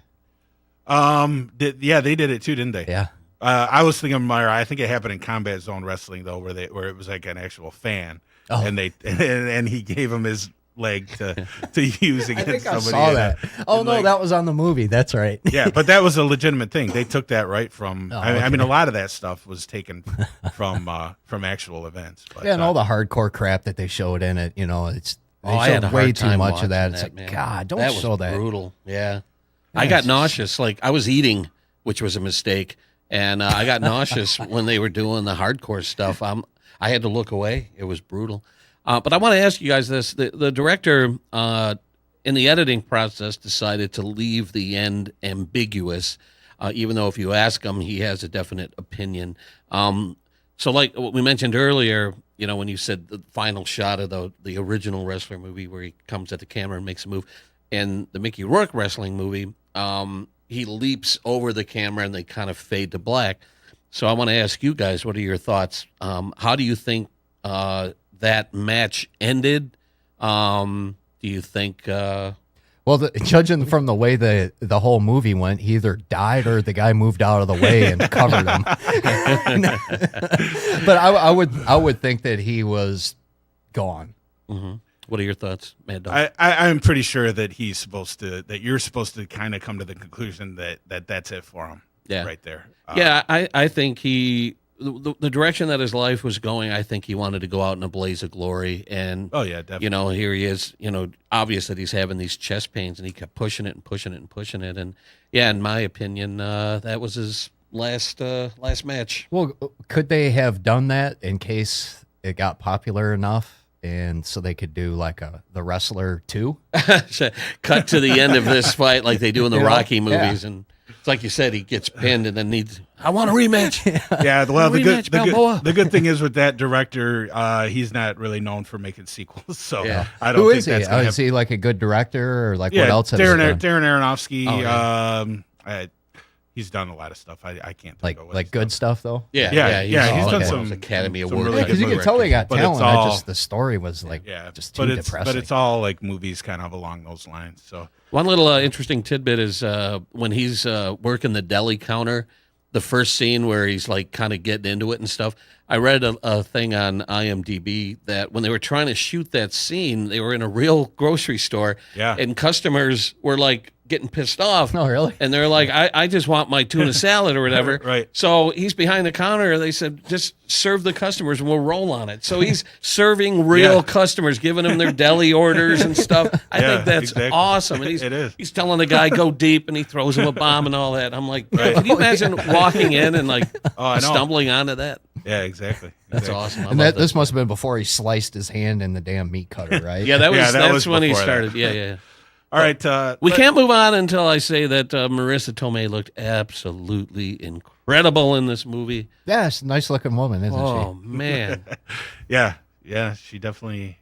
S2: they did it too, didn't they?
S3: Yeah.
S2: I was thinking more. I think it happened in Combat Zone Wrestling though, where it was like an actual fan, and he gave him his leg to use against
S3: I think
S2: somebody.
S3: I saw that. Oh no,
S2: like,
S3: that was on the movie. That's right.
S2: yeah, but that was a legitimate thing. They took that right from. I mean, a lot of that stuff was taken from actual events. But,
S3: Yeah, and all the hardcore crap that they showed in it, it's they
S4: I had
S3: showed
S4: a
S3: way
S4: hard
S3: too
S4: time
S3: much
S4: watching
S3: of that. It's
S4: that,
S3: like,
S4: man.
S3: God, don't
S4: That was
S3: show that.
S4: brutal. Yeah. I got nauseous. Like, I was eating, which was a mistake. And I got nauseous when they were doing the hardcore stuff. I had to look away. It was brutal. But I want to ask you guys this. The director, in the editing process, decided to leave the end ambiguous, even though if you ask him, he has a definite opinion. So like what we mentioned earlier, when you said the final shot of the original wrestler movie where he comes at the camera and makes a move, in the Mickey Rourke wrestling movie, he leaps over the camera and they kind of fade to black. So I want to ask you guys, what are your thoughts? How do you think that match ended? Do you think...
S3: Well, judging from the way the whole movie went, he either died or the guy moved out of the way and covered him. But I would think that he was gone.
S4: Mm-hmm. What are your thoughts, Mad Dog?
S2: I'm pretty sure that you're supposed to kind of come to the conclusion that that's it for him.
S4: Yeah.
S2: Right there.
S4: Yeah, I think the direction that his life was going, I think he wanted to go out in a blaze of glory. And,
S2: Oh yeah, definitely.
S4: you know, here he is, you know, obvious that he's having these chest pains, and he kept pushing it and pushing it and pushing it. And, yeah, in my opinion, that was his last match.
S3: Well, could they have done that in case it got popular enough, and so they could do like the Wrestler 2?
S4: Cut to the end of this fight like they do in the
S3: You know?
S4: Rocky movies. And it's like you said, he gets pinned and then I want a rematch.
S2: Yeah, well,
S4: Rematch, Balboa.
S2: the good thing is with that director, he's not really known for making sequels, so
S4: Yeah.
S2: I don't
S3: Who
S2: think
S3: is he?
S2: that's gonna
S3: Is
S2: happen.
S3: he like a good director, or like
S2: Yeah,
S3: what else has he
S2: Darren
S3: done?
S2: Aronofsky.
S4: Oh, yeah.
S2: He's done a lot of stuff. I can't
S3: Like
S2: think of what
S3: like
S2: he's
S3: good
S2: done.
S3: stuff though.
S4: Yeah,
S2: Yeah,
S4: he's
S2: he's
S3: done
S4: those
S2: some-
S4: Academy
S2: some
S4: Award.
S2: really
S3: Yeah,
S2: good
S3: because you can
S2: movies.
S3: tell they got
S2: But it's
S3: talent.
S2: all-
S3: Just the story was like
S2: Yeah,
S3: just too depressing.
S2: but it's all like movies kind of along those lines. So
S4: One little interesting tidbit is when he's working the deli counter, the first scene where he's like kind of getting into it and stuff. I read a thing on IMDb that when they were trying to shoot that scene, they were in a real grocery store,
S2: Yeah.
S4: and customers were like getting pissed off.
S3: Oh, really?
S4: And they're like, I just want my tuna salad or whatever.
S2: Right.
S4: So he's behind the counter. They said, just serve the customers and we'll roll on it. So he's serving real
S2: Yeah.
S4: customers, giving them their deli orders and stuff. I
S2: Yeah,
S4: think that's
S2: exactly.
S4: awesome. And
S2: It is.
S4: he's telling the guy, go deep, and he throws him a bomb and all that. I'm like,
S2: Right.
S4: can you imagine walking in and like
S2: I know.
S4: stumbling onto that?
S2: yeah, exactly.
S4: That's
S2: Exactly.
S4: awesome. I
S3: And
S4: love
S3: this must have been before he sliced his hand in the damn meat cutter, right?
S4: Yeah, that was
S2: Yeah, that
S4: that's
S2: was
S4: when he
S2: before that.
S4: started. Yeah.
S2: All right.
S4: We can't move on until I say that Marissa Tomei looked absolutely incredible in this movie.
S3: Yeah, she's a nice looking woman, isn't
S4: Oh man,
S2: Yeah, she definitely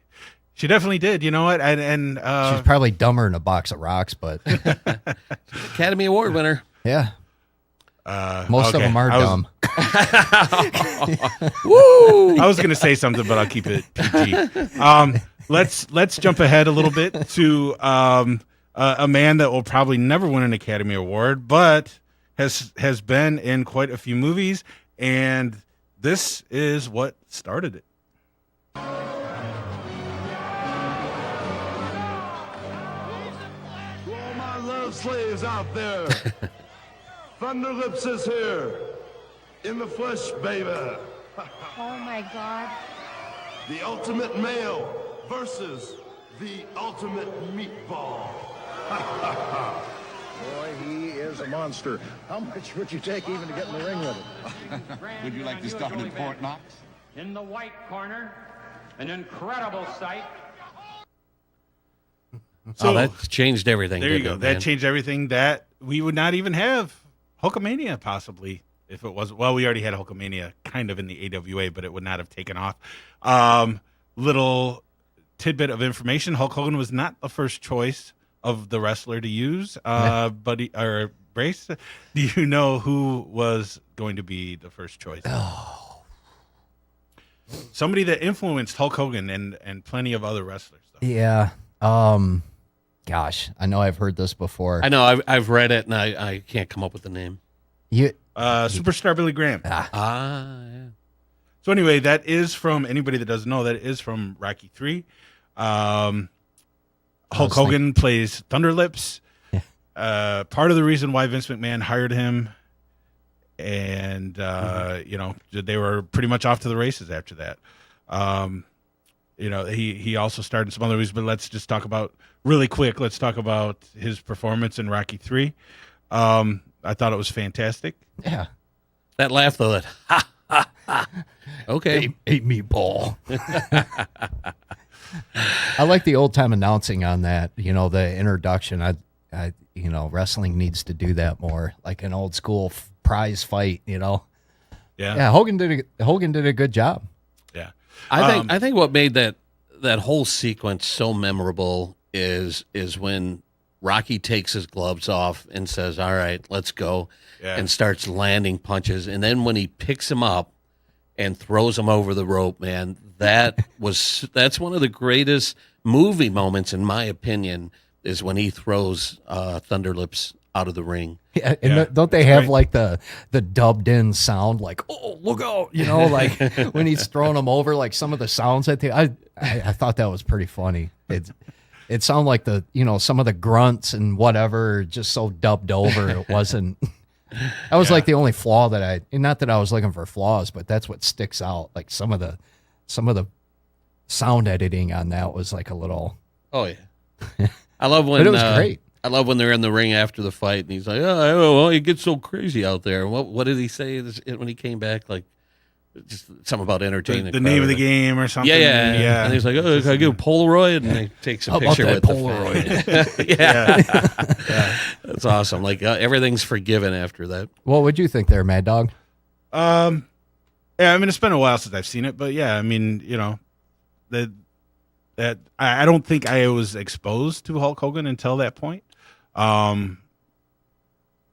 S2: did. You know what? And
S3: she? She's probably dumber than a box of rocks, but
S4: Academy Award winner.
S3: yeah, most of
S2: okay.
S3: them are
S2: I was-
S3: dumb.
S4: Woo!
S2: I was going to say something, but I'll keep it PG. Let's jump ahead a little bit to a man that will probably never win an Academy Award, but has been in quite a few movies, and this is what started it.
S5: To all my love slaves out there, Thunderlips is here. In the flesh, baby.
S6: Oh my God.
S5: The ultimate male versus the ultimate meatball.
S7: Boy, he is a monster. How much would you take even to get in the ring with him?
S8: Would you like to start at Fort Knox?
S9: In the white corner, an incredible sight.
S2: So
S4: that changed everything.
S2: there you
S4: didn't
S2: go.
S4: it,
S2: That
S4: man?
S2: changed everything. That we would not even have Hulkamania possibly if it was. Well, we already had Hulkamania kind of in the AWA, but it would not have taken off. Little tidbit of information: Hulk Hogan was not the first choice of the wrestler to use. Brace, do you know who was going to be the first choice?
S3: Oh.
S2: Somebody that influenced Hulk Hogan and plenty of other wrestlers. Though.
S3: Yeah. Gosh, I know I've heard this before.
S4: I know. I've read it, and I can't come up with the name.
S3: You,
S2: Superstar Billy Graham.
S4: Yeah.
S2: So anyway, that is from anybody that doesn't know. That is from Rocky 3. Hulk Hogan plays Thunderlips. Part of the reason why Vince McMahon hired him, and they were pretty much off to the races after that. He also starred in some other movies, but let's just talk about really quick. Let's talk about his performance in Rocky 3. I thought it was fantastic.
S3: yeah.
S4: That laugh though. That ha ha ha. Okay.
S3: Ate meatball. I like the old time announcing on that. You know, the introduction. I wrestling needs to do that more, like an old school prize fight. You know. Yeah. Hogan did a good job.
S2: Yeah.
S4: I think what made that whole sequence so memorable is when Rocky takes his gloves off and says, "All right, let's go," and starts landing punches, and then when he picks him up and throws him over the rope, man, that's one of the greatest movie moments in my opinion, is when he throws Thunderlips out of the ring.
S3: Yeah, and don't they have like the dubbed in sound, like, oh, look out, like when he's throwing them over, like some of the sounds that I thought that was pretty funny. It sounded like some of the grunts and whatever just so dubbed over. It wasn't. That was like the only flaw not that I was looking for flaws, but that's what sticks out. Like some of the sound editing on that was like a little.
S4: Oh yeah, I love when.
S3: But it was great.
S4: I love when they're in the ring after the fight, and he's like, "Oh, well, it gets so crazy out there." What did he say when he came back? Like, just something about entertaining
S2: the name of the game or something.
S4: Yeah. And he's like, "Oh, can I get a Polaroid?" And he takes a picture with
S3: Polaroid.
S4: yeah, that's awesome. Like everything's forgiven after that.
S3: What would you think there, Mad Dog?
S2: Yeah, I mean, it's been a while since I've seen it, but yeah, I mean, that I don't think I was exposed to Hulk Hogan until that point.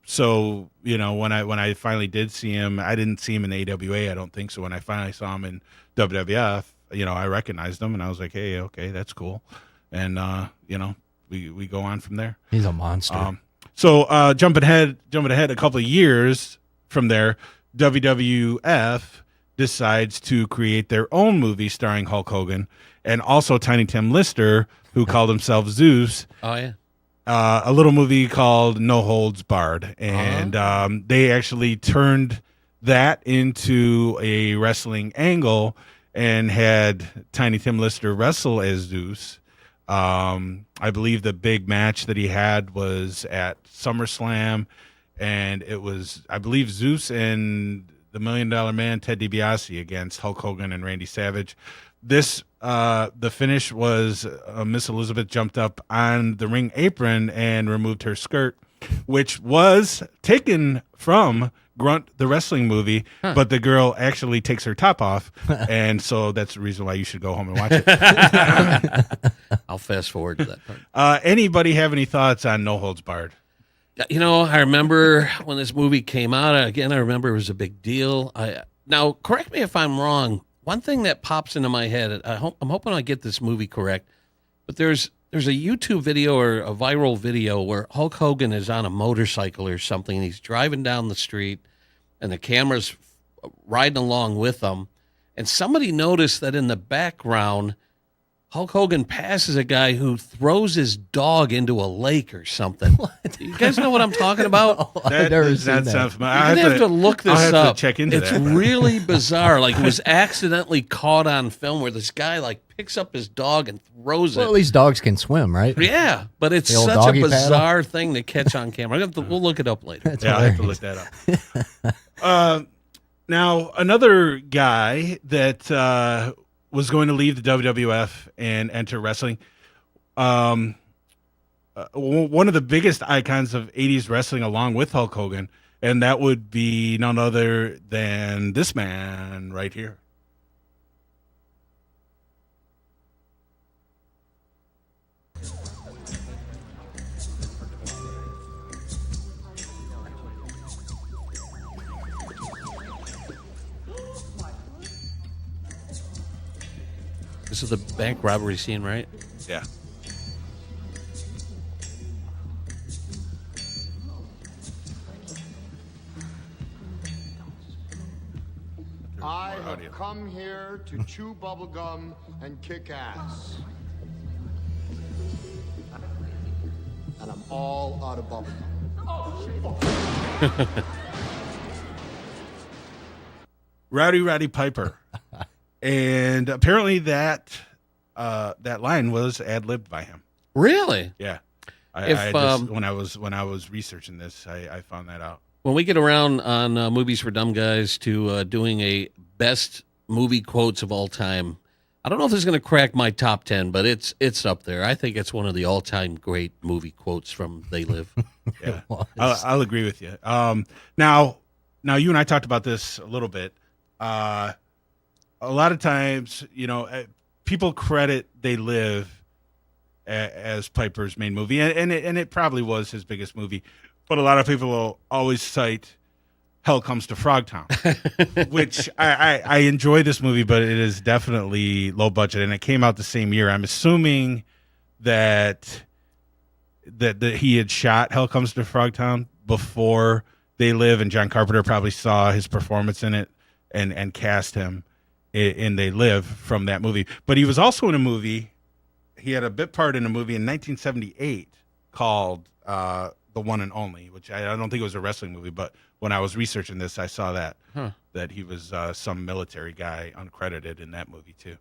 S2: So when I finally did see him, I didn't see him in the AWA, I don't think. So when I finally saw him in WWF, I recognized him, and I was like, hey, okay, that's cool. And we go on from there.
S3: He's a monster.
S2: So jumping ahead a couple of years from there, WWF decides to create their own movie starring Hulk Hogan and also Tiny Tim Lister, who called himself Zeus.
S4: Oh yeah.
S2: A little movie called No Holds Barred, and they actually turned that into a wrestling angle and had Tiny Tim Lister wrestle as Zeus. I believe the big match that he had was at SummerSlam, and it was, I believe, Zeus and the $1 Million Man, Ted DiBiase, against Hulk Hogan and Randy Savage. This the finish was Miss Elizabeth jumped up on the ring apron and removed her skirt, which was taken from Grunt, the wrestling movie, but the girl actually takes her top off, and so that's the reason why you should go home and watch it.
S4: I'll fast forward to that part.
S2: Anybody have any thoughts on No Holds Barred?
S4: I remember when this movie came out. Again, I remember it was a big deal. Now, correct me if I'm wrong. One thing that pops into my head, I'm hoping I get this movie correct, but there's a YouTube video or a viral video where Hulk Hogan is on a motorcycle or something, and he's driving down the street, and the camera's riding along with him, and somebody noticed that in the background, Hulk Hogan passes a guy who throws his dog into a lake or something. You guys know what I'm talking about?
S3: I've never seen that.
S2: Sounds familiar.
S4: You're going to have to look this
S2: I'll have
S4: up.
S2: to check into
S4: it's
S2: that.
S4: really bizarre. Like, it was accidentally caught on film where this guy, like, picks up his dog and throws
S3: Well,
S4: it.
S3: at least dogs can swim, right?
S4: Yeah, but it's
S3: The old
S4: such a
S3: doggy
S4: bizarre thing to catch on camera. We'll look it up later.
S3: That's
S2: Yeah, I'll have to look that up. Now, another guy that was going to leave the WWF and enter wrestling. One of the biggest icons of 80s wrestling along with Hulk Hogan, and that would be none other than this man right here.
S4: This is the bank robbery scene, right?
S2: Yeah.
S1: I have come here to chew bubblegum and kick ass. And I'm all out of bubblegum.
S2: Rowdy Piper. And apparently that line was ad-libbed by him.
S4: Really?
S2: Yeah. When I was researching this, I found that out.
S4: When we get around on Movies for Dumb Guys to doing a best movie quotes of all time, I don't know if it's going to crack my top 10, but it's up there. I think it's one of the all-time great movie quotes from They Live.
S2: Yeah, I'll agree with you. Now you and I talked about this a little bit. A lot of times, people credit They Live as Piper's main movie, and it probably was his biggest movie. But a lot of people will always cite Hell Comes to Frogtown, which I enjoy this movie, but it is definitely low budget, and it came out the same year. I'm assuming that he had shot Hell Comes to Frogtown before They Live, and John Carpenter probably saw his performance in it and cast him in They Live from that movie. But he was also in a movie. He had a bit part in a movie in 1978 called The One and Only, which I don't think it was a wrestling movie, but when I was researching this, I saw that he was some military guy uncredited in that movie too.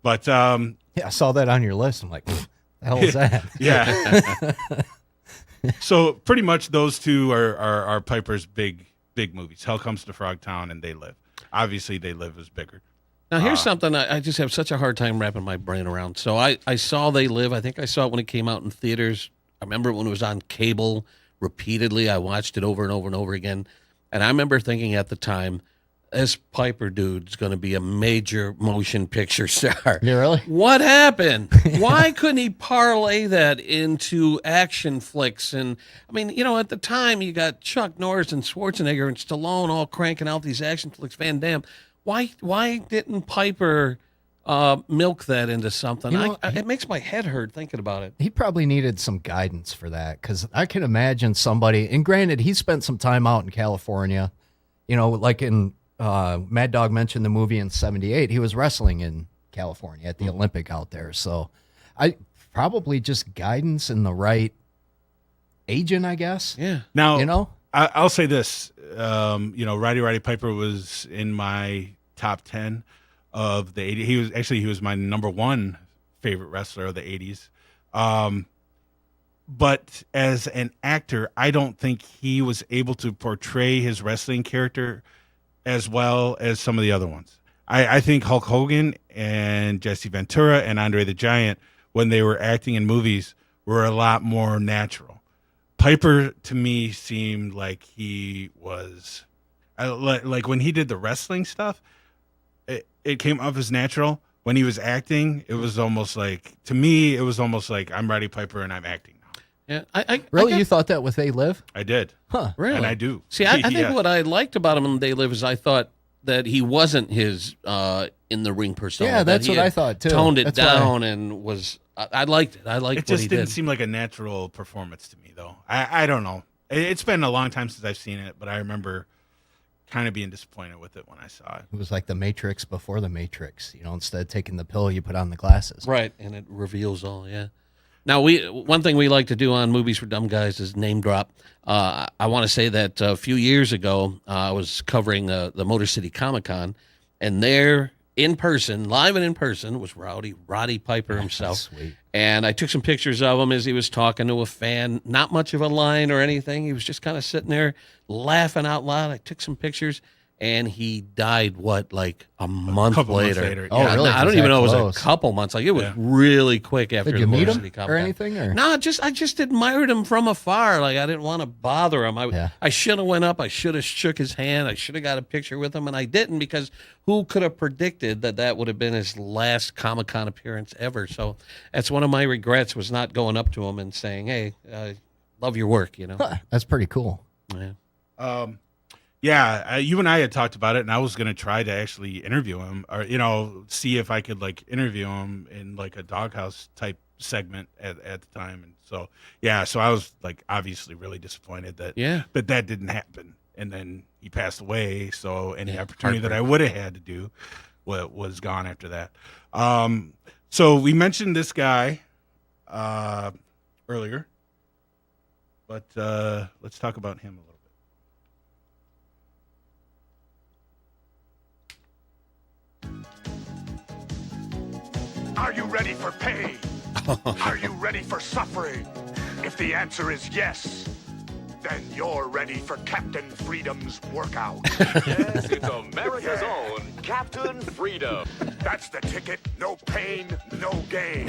S2: But
S3: Yeah, I saw that on your list. I'm like, the hell is that?
S2: yeah. So pretty much those two are Piper's big movies. Hell Comes to Frogtown and They Live. Obviously, They Live is bigger.
S4: Now, here's something I just have such a hard time wrapping my brain around. So I saw They Live. I think I saw it when it came out in theaters. I remember when it was on cable repeatedly. I watched it over and over and over again. And I remember thinking at the time, this Piper dude's going to be a major motion picture star.
S3: Yeah, really?
S4: What happened? Why couldn't he parlay that into action flicks? And I mean, at the time you got Chuck Norris and Schwarzenegger and Stallone all cranking out these action flicks. Van Damme. Why didn't Piper milk that into something? It makes my head hurt thinking about it.
S3: He probably needed some guidance for that, because I can imagine somebody, and granted, he spent some time out in California, like in Mad Dog mentioned the movie in 78. He was wrestling in California at the Olympic out there. So I probably just guidance and the right agent, I guess.
S4: Yeah.
S2: Now, I'll say this, Roddy Piper was in my top 10 of the 80s. He was my number one favorite wrestler of the 80s. But as an actor, I don't think he was able to portray his wrestling character as well as some of the other ones. I think Hulk Hogan and Jesse Ventura and Andre the Giant, when they were acting in movies, were a lot more natural. Piper, to me, seemed like he was, like when he did the wrestling stuff, it came off as natural. When he was acting, it was almost like, to me, it was almost like I'm Roddy Piper and I'm acting now.
S4: Yeah,
S3: Really? You thought that with They Live?
S2: I did.
S3: Huh.
S4: Really?
S2: And I do.
S4: See, I think what I liked about him in They Live is I thought that he wasn't his in the ring persona.
S3: Yeah, that's
S4: that he
S3: what I
S4: had
S3: thought too.
S4: Toned it
S3: That's
S4: down and was. I liked it. I liked
S2: It
S4: what he
S2: just didn't
S4: did.
S2: seem like a natural performance to me, though. I don't know. It's been a long time since I've seen it, but I remember kind of being disappointed with it when I saw it.
S3: It was like the Matrix before the Matrix. Instead of taking the pill, you put on the glasses.
S4: Right, and it reveals all. Yeah. Now, one thing we like to do on Movies for Dumb Guys is name drop. I want to say that a few years ago, I was covering the Motor City Comic Con, and there, live and in person, was Roddy Piper himself.
S3: Sweet.
S4: And I took some pictures of him as he was talking to a fan. Not much of a line or anything. He was just kind of sitting there laughing out loud. I took some pictures. And he died, like a month
S2: couple months
S4: later?
S2: later.
S3: Oh,
S2: Yeah.
S3: really?
S4: I don't
S3: Was
S4: even
S3: that
S4: know. It was
S3: close?
S4: a couple months. Like it was really quick after
S3: Did
S4: the
S3: you meet
S4: Motor
S3: him
S4: City Comic
S3: or
S4: Con.
S3: anything? Or?
S4: No, I just admired him from afar. Like I didn't want to bother him.
S3: Yeah.
S4: I should have went up. I should have shook his hand. I should have got a picture with him, and I didn't because who could have predicted that would have been his last Comic-Con appearance ever? So that's one of my regrets, was not going up to him and saying, "Hey, love your work."
S3: Huh, that's pretty cool.
S4: Yeah.
S2: Yeah, you and I had talked about it, and I was going to try to actually interview him, or see if I could interview him in a Doghouse type segment at the time. And so I was obviously really disappointed that that didn't happen, and then he passed away. So any opportunity that I would have had to do was gone after that. So we mentioned this guy earlier, but let's talk about him a little.
S10: Are you ready for pain? Are you ready for suffering? If the answer is yes, then you're ready for Captain Freedom's workout.
S11: Yes, it's America's own Captain Freedom.
S10: That's the ticket. No pain, no gain.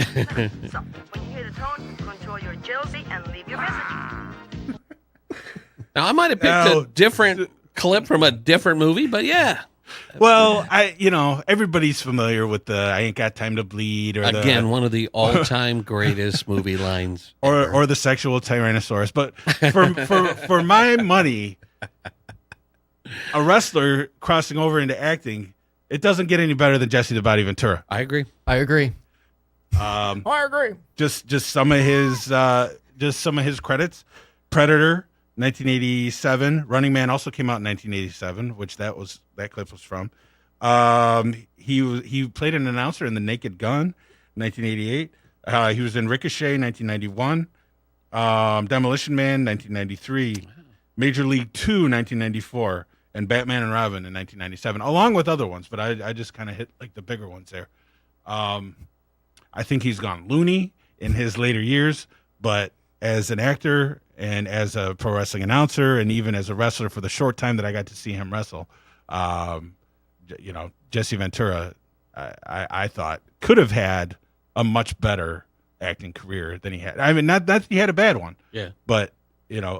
S12: So, when you hear the tone, control your jealousy and leave your message.
S4: Now I might have picked a different clip from a different movie, but yeah.
S2: Well, everybody's familiar with the "I ain't got time to bleed" or
S4: one of the all-time greatest movie lines,
S2: or the sexual Tyrannosaurus. But for my money, a wrestler crossing over into acting, it doesn't get any better than Jesse the Body Ventura.
S4: I agree.
S3: I agree.
S2: I agree. Just some of his credits: Predator, 1987. Running Man also came out in 1987, which that clip was from. He played an announcer in The Naked Gun, 1988. He was in Ricochet, 1991. Demolition Man, 1993. Major League 2, 1994. And Batman and Robin in 1997, along with other ones, but I just kind of hit like the bigger ones there. I think he's gone loony in his later years, but as an actor and as a pro wrestling announcer and even as a wrestler for the short time that I got to see him wrestle, Jesse Ventura, I thought could have had a much better acting career than he had. I mean, not that he had a bad one, but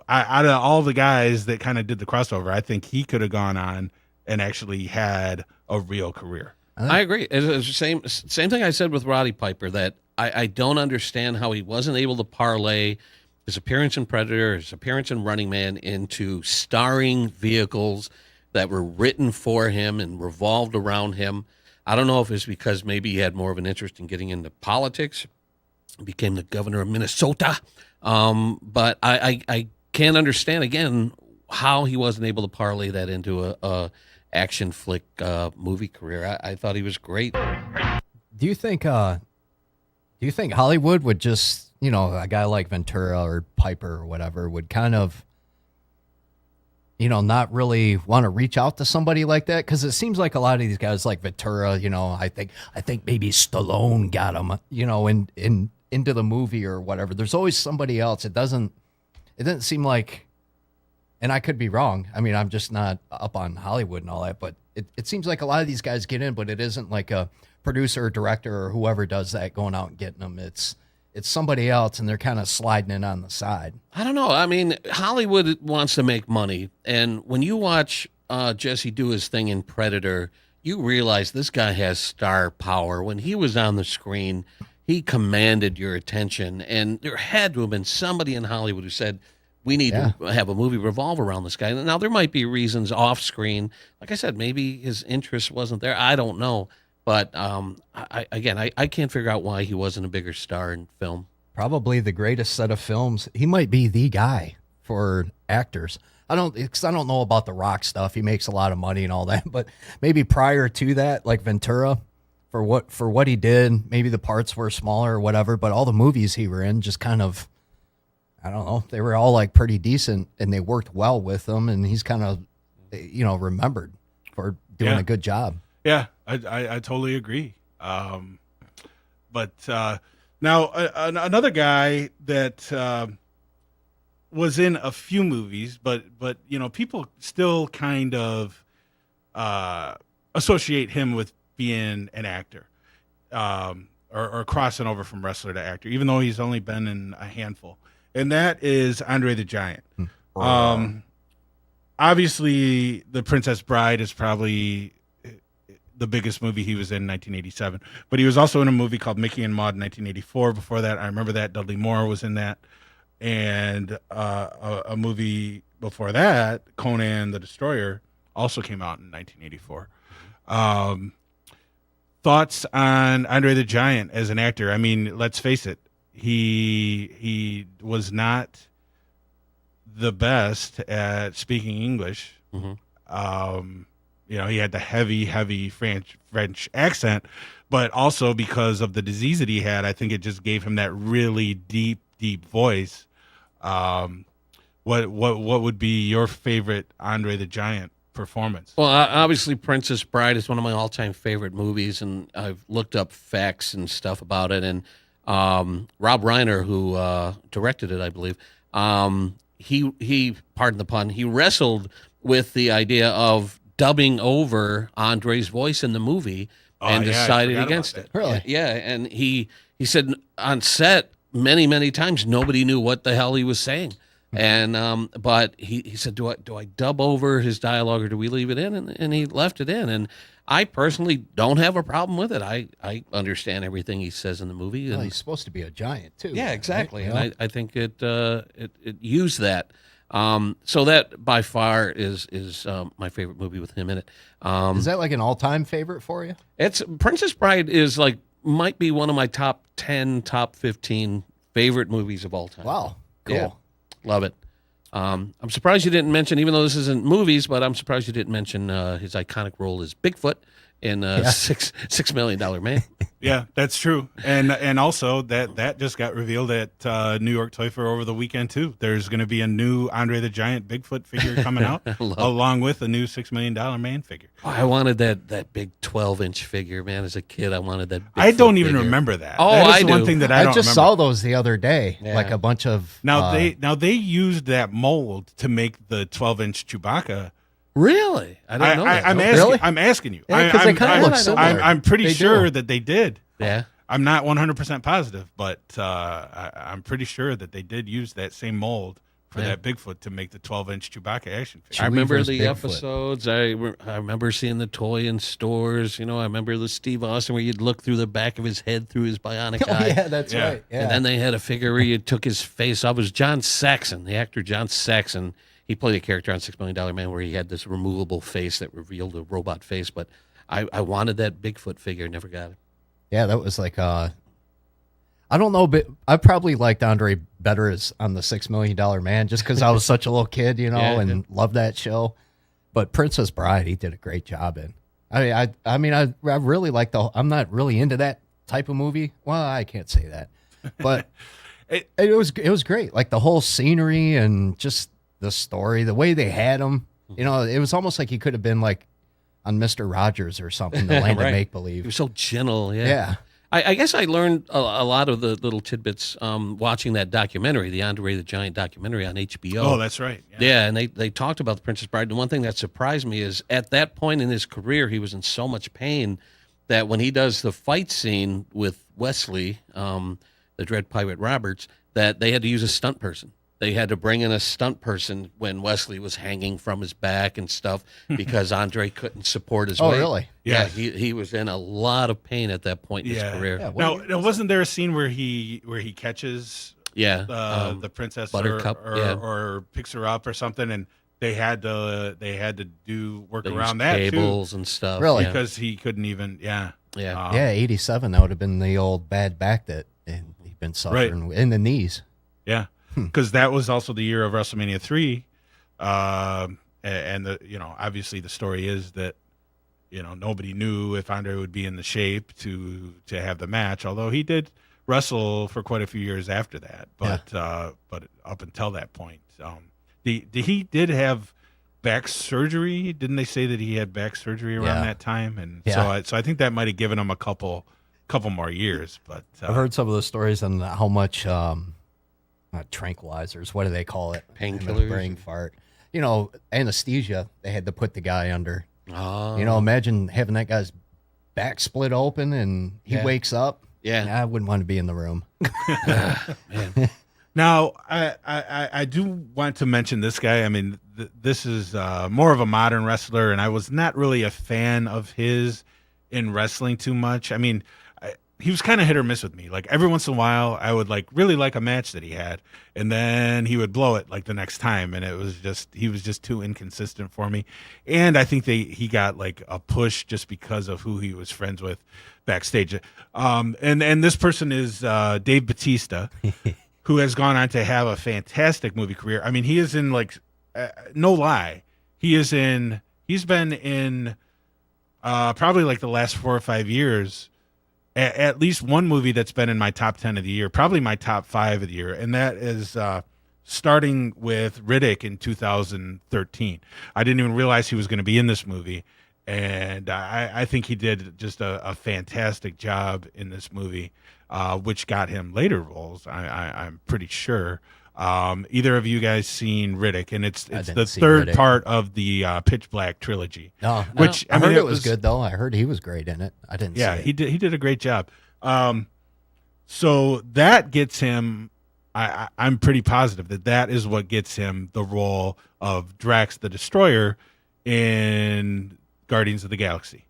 S2: out of all the guys that kind of did the crossover, I think he could have gone on and actually had a real career.
S4: I agree. It's the same thing I said with Roddy Piper, that I don't understand how he wasn't able to parlay his appearance in Predator, his appearance in Running Man into starring vehicles that were written for him and revolved around him. I don't know if it's because maybe he had more of an interest in getting into politics, became the governor of Minnesota. But I can't understand, again, how he wasn't able to parlay that into a action flick movie career. I thought he was great.
S3: Do you think Hollywood would just, a guy like Ventura or Piper or whatever would kind of, not really want to reach out to somebody like that? Because it seems like a lot of these guys like Ventura, I think maybe Stallone got him, into the movie or whatever. There's always somebody else. It doesn't seem like, and I could be wrong. I mean, I'm just not up on Hollywood and all that, but it seems like a lot of these guys get in, but it isn't like a producer or director or whoever does that going out and getting them. It's somebody else, and they're kind of sliding in on the side.
S4: I don't know. I mean, Hollywood wants to make money, and when you watch Jesse do his thing in Predator, you realize this guy has star power. When he was on the screen, he commanded your attention, and there had to have been somebody in Hollywood who said, we need to have a movie revolve around this guy. Now, there might be reasons off screen. Like I said, maybe his interest wasn't there. I don't know. But, I can't figure out why he wasn't a bigger star in film.
S3: Probably the greatest set of films. He might be the guy for actors. I don't know about the Rock stuff. He makes a lot of money and all that. But maybe prior to that, like Ventura, for what he did, maybe the parts were smaller or whatever, but all the movies he were in just kind of, I don't know, they were all like pretty decent and they worked well with them, and he's kind of, remembered for doing a good job.
S2: Yeah, I totally agree. But now another guy that was in a few movies, but people still kind of associate him with being an actor, or crossing over from wrestler to actor, even though he's only been in a handful. And that is Andre the Giant. Obviously, The Princess Bride is probably the biggest movie he was in 1987. But he was also in a movie called Mickey and Maude in 1984. Before that, I remember that. Dudley Moore was in that. And a movie before that, Conan the Destroyer, also came out in 1984. Thoughts on Andre the Giant as an actor? I mean, let's face it. He was not the best at speaking English. Mm-hmm. He had the heavy French accent, but also because of the disease that he had, I think it just gave him that really deep voice. What would be your favorite Andre the Giant performance?
S4: Well, obviously Princess Bride is one of my all-time favorite movies, and I've looked up facts and stuff about it, and Rob Reiner, who directed it, I believe, he pardon the pun, he wrestled with the idea of dubbing over Andre's voice in the movie and decided against it.
S3: Really?
S4: Yeah, and he said on set many times nobody knew what the hell he was saying. And but he said, do I dub over his dialogue or do we leave it in? And he left it in. And I personally don't have a problem with it. I understand everything he says in the movie. And
S3: he's supposed to be a giant too.
S4: Yeah, exactly. Right? And I think it used that. So that by far is my favorite movie with him in it.
S3: Is that like an all-time favorite for you?
S4: It's Princess Bride is might be one of my top 10, top 15 favorite movies of all time.
S3: Wow. Cool.
S4: Yeah, love it. I'm surprised you didn't mention, even though this isn't movies, but I'm surprised you didn't mention his iconic role as Bigfoot in $6 Million Man.
S2: Yeah, that's true. And also that just got revealed at New York Toy Fair over the weekend too. There's going to be a new Andre the Giant Bigfoot figure coming out, along with a new $6 Million Man figure.
S4: Oh, I wanted that big 12-inch figure, man. As a kid, I wanted that.
S2: I don't even
S4: figure.
S2: remember that.
S4: Oh,
S2: that is
S4: I
S2: the one
S4: do.
S2: thing that I don't
S3: just
S2: remember.
S3: saw those the other day,
S4: Yeah.
S3: like a bunch of.
S2: Now they used that mold to make the 12-inch Chewbacca.
S4: Really? I didn't know that.
S2: I'm asking you.
S3: Yeah, 'cause they kinda look similar.
S2: I'm pretty
S3: They
S2: sure
S3: do.
S2: that they did.
S4: Yeah.
S2: I'm not 100% positive, but I'm pretty sure that they did use that same mold for that Bigfoot to make the 12-inch Chewbacca action figure.
S4: I remember
S3: versus
S4: the
S3: Bigfoot.
S4: episodes. I remember seeing the toy in stores. You know, I remember the Steve Austin where you'd look through the back of his head through his bionic
S3: Oh,
S4: eye.
S3: yeah, that's right. Yeah.
S4: And then they had a figure where you took his face off. It was John Saxon, the actor John Saxon. He played a character on $6 Million Man where he had this removable face that revealed a robot face. But I wanted that Bigfoot figure. Never got it.
S3: Yeah, that was like I don't know, but I probably liked Andre better as on the $6 Million Man just because I was such a little kid, you know,
S4: Yeah,
S3: and loved that show. But Princess Bride, he did a great job in. I mean, I really like I'm not really into that type of movie. Well, I can't say that, but it was great. Like the whole scenery and just the story, the way they had him. You know, it was almost like he could have been like on Mr. Rogers or something, the land
S4: Right.
S3: of make
S4: He
S3: believe.
S4: was so gentle.
S3: Yeah.
S4: I guess I learned a lot of the little tidbits watching that documentary, the Andre the Giant documentary on HBO.
S2: Oh, that's right.
S4: Yeah, and they talked about the Princess Bride. And one thing that surprised me is at that point in his career, he was in so much pain that when he does the fight scene with Wesley, the Dread Pirate Roberts, that they had to use a stunt person. They had to bring in a stunt person when Wesley was hanging from his back and stuff because Andre couldn't support his weight.
S3: Oh, really?
S4: Yeah, he was in a lot of pain at that point in his career.
S3: Yeah,
S2: Now, wasn't there a scene where he catches the princess
S4: Buttercup,
S2: or picks her up or something, and they had to work
S4: They
S2: around
S4: used
S2: that
S4: cables
S2: too,
S4: and stuff.
S3: Really?
S4: yeah.
S2: because he couldn't even
S4: Yeah.
S3: Yeah, 87, that would have been the old bad back that he'd been suffering in the knees.
S2: Yeah, because that was also the year of WrestleMania 3, and obviously the story is that nobody knew if Andre would be in the shape to have the match, although he did wrestle for quite a few years after that. But up until that point, he did have back surgery. Didn't they say that he had back surgery around that time? And so I think that might have given him a couple more years. But
S3: I've heard some of the stories on how much tranquilizers, what do they call it?
S4: Painkillers?
S3: Brain fart. Anesthesia they had to put the guy under.
S4: Oh.
S3: Imagine having that guy's back split open and he wakes up.
S4: Yeah.
S3: I wouldn't want to be in the room.
S4: Man.
S2: now I do want to mention this guy. I mean, this is more of a modern wrestler, and I was not really a fan of his in wrestling too much. I mean, he was kind of hit or miss with me. Like every once in a while, I would really like a match that he had, and then he would blow it like the next time, and he was just too inconsistent for me. And I think he got like a push just because of who he was friends with backstage. And this person is Dave Bautista, who has gone on to have a fantastic movie career. I mean, he is in no lie, he's been in probably like the last 4 or 5 years. At least one movie that's been in my top 10 of the year, probably my top 5 of the year, and that is starting with Riddick in 2013. I didn't even realize he was going to be in this movie, and I think he did just a fantastic job in this movie, which got him later roles, I'm pretty sure. Either of you guys seen Riddick? And it's the third part of the Pitch Black trilogy.
S3: No,
S2: which
S3: I heard it was good though. I heard he was great in it. I didn't.
S2: Yeah,
S3: see it.
S2: he did a great job. So that gets him. I'm pretty positive that is what gets him the role of Drax the Destroyer in Guardians of the Galaxy.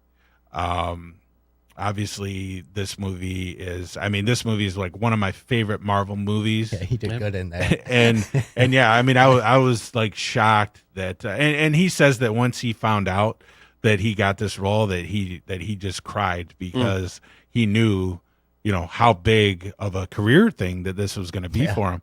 S2: Obviously, this movie is like one of my favorite Marvel movies.
S3: Yeah, he did good in that.
S2: and yeah, I mean, I was like shocked that, and he says that once he found out that he got this role, that he just cried because he knew, how big of a career thing that this was going to be for him.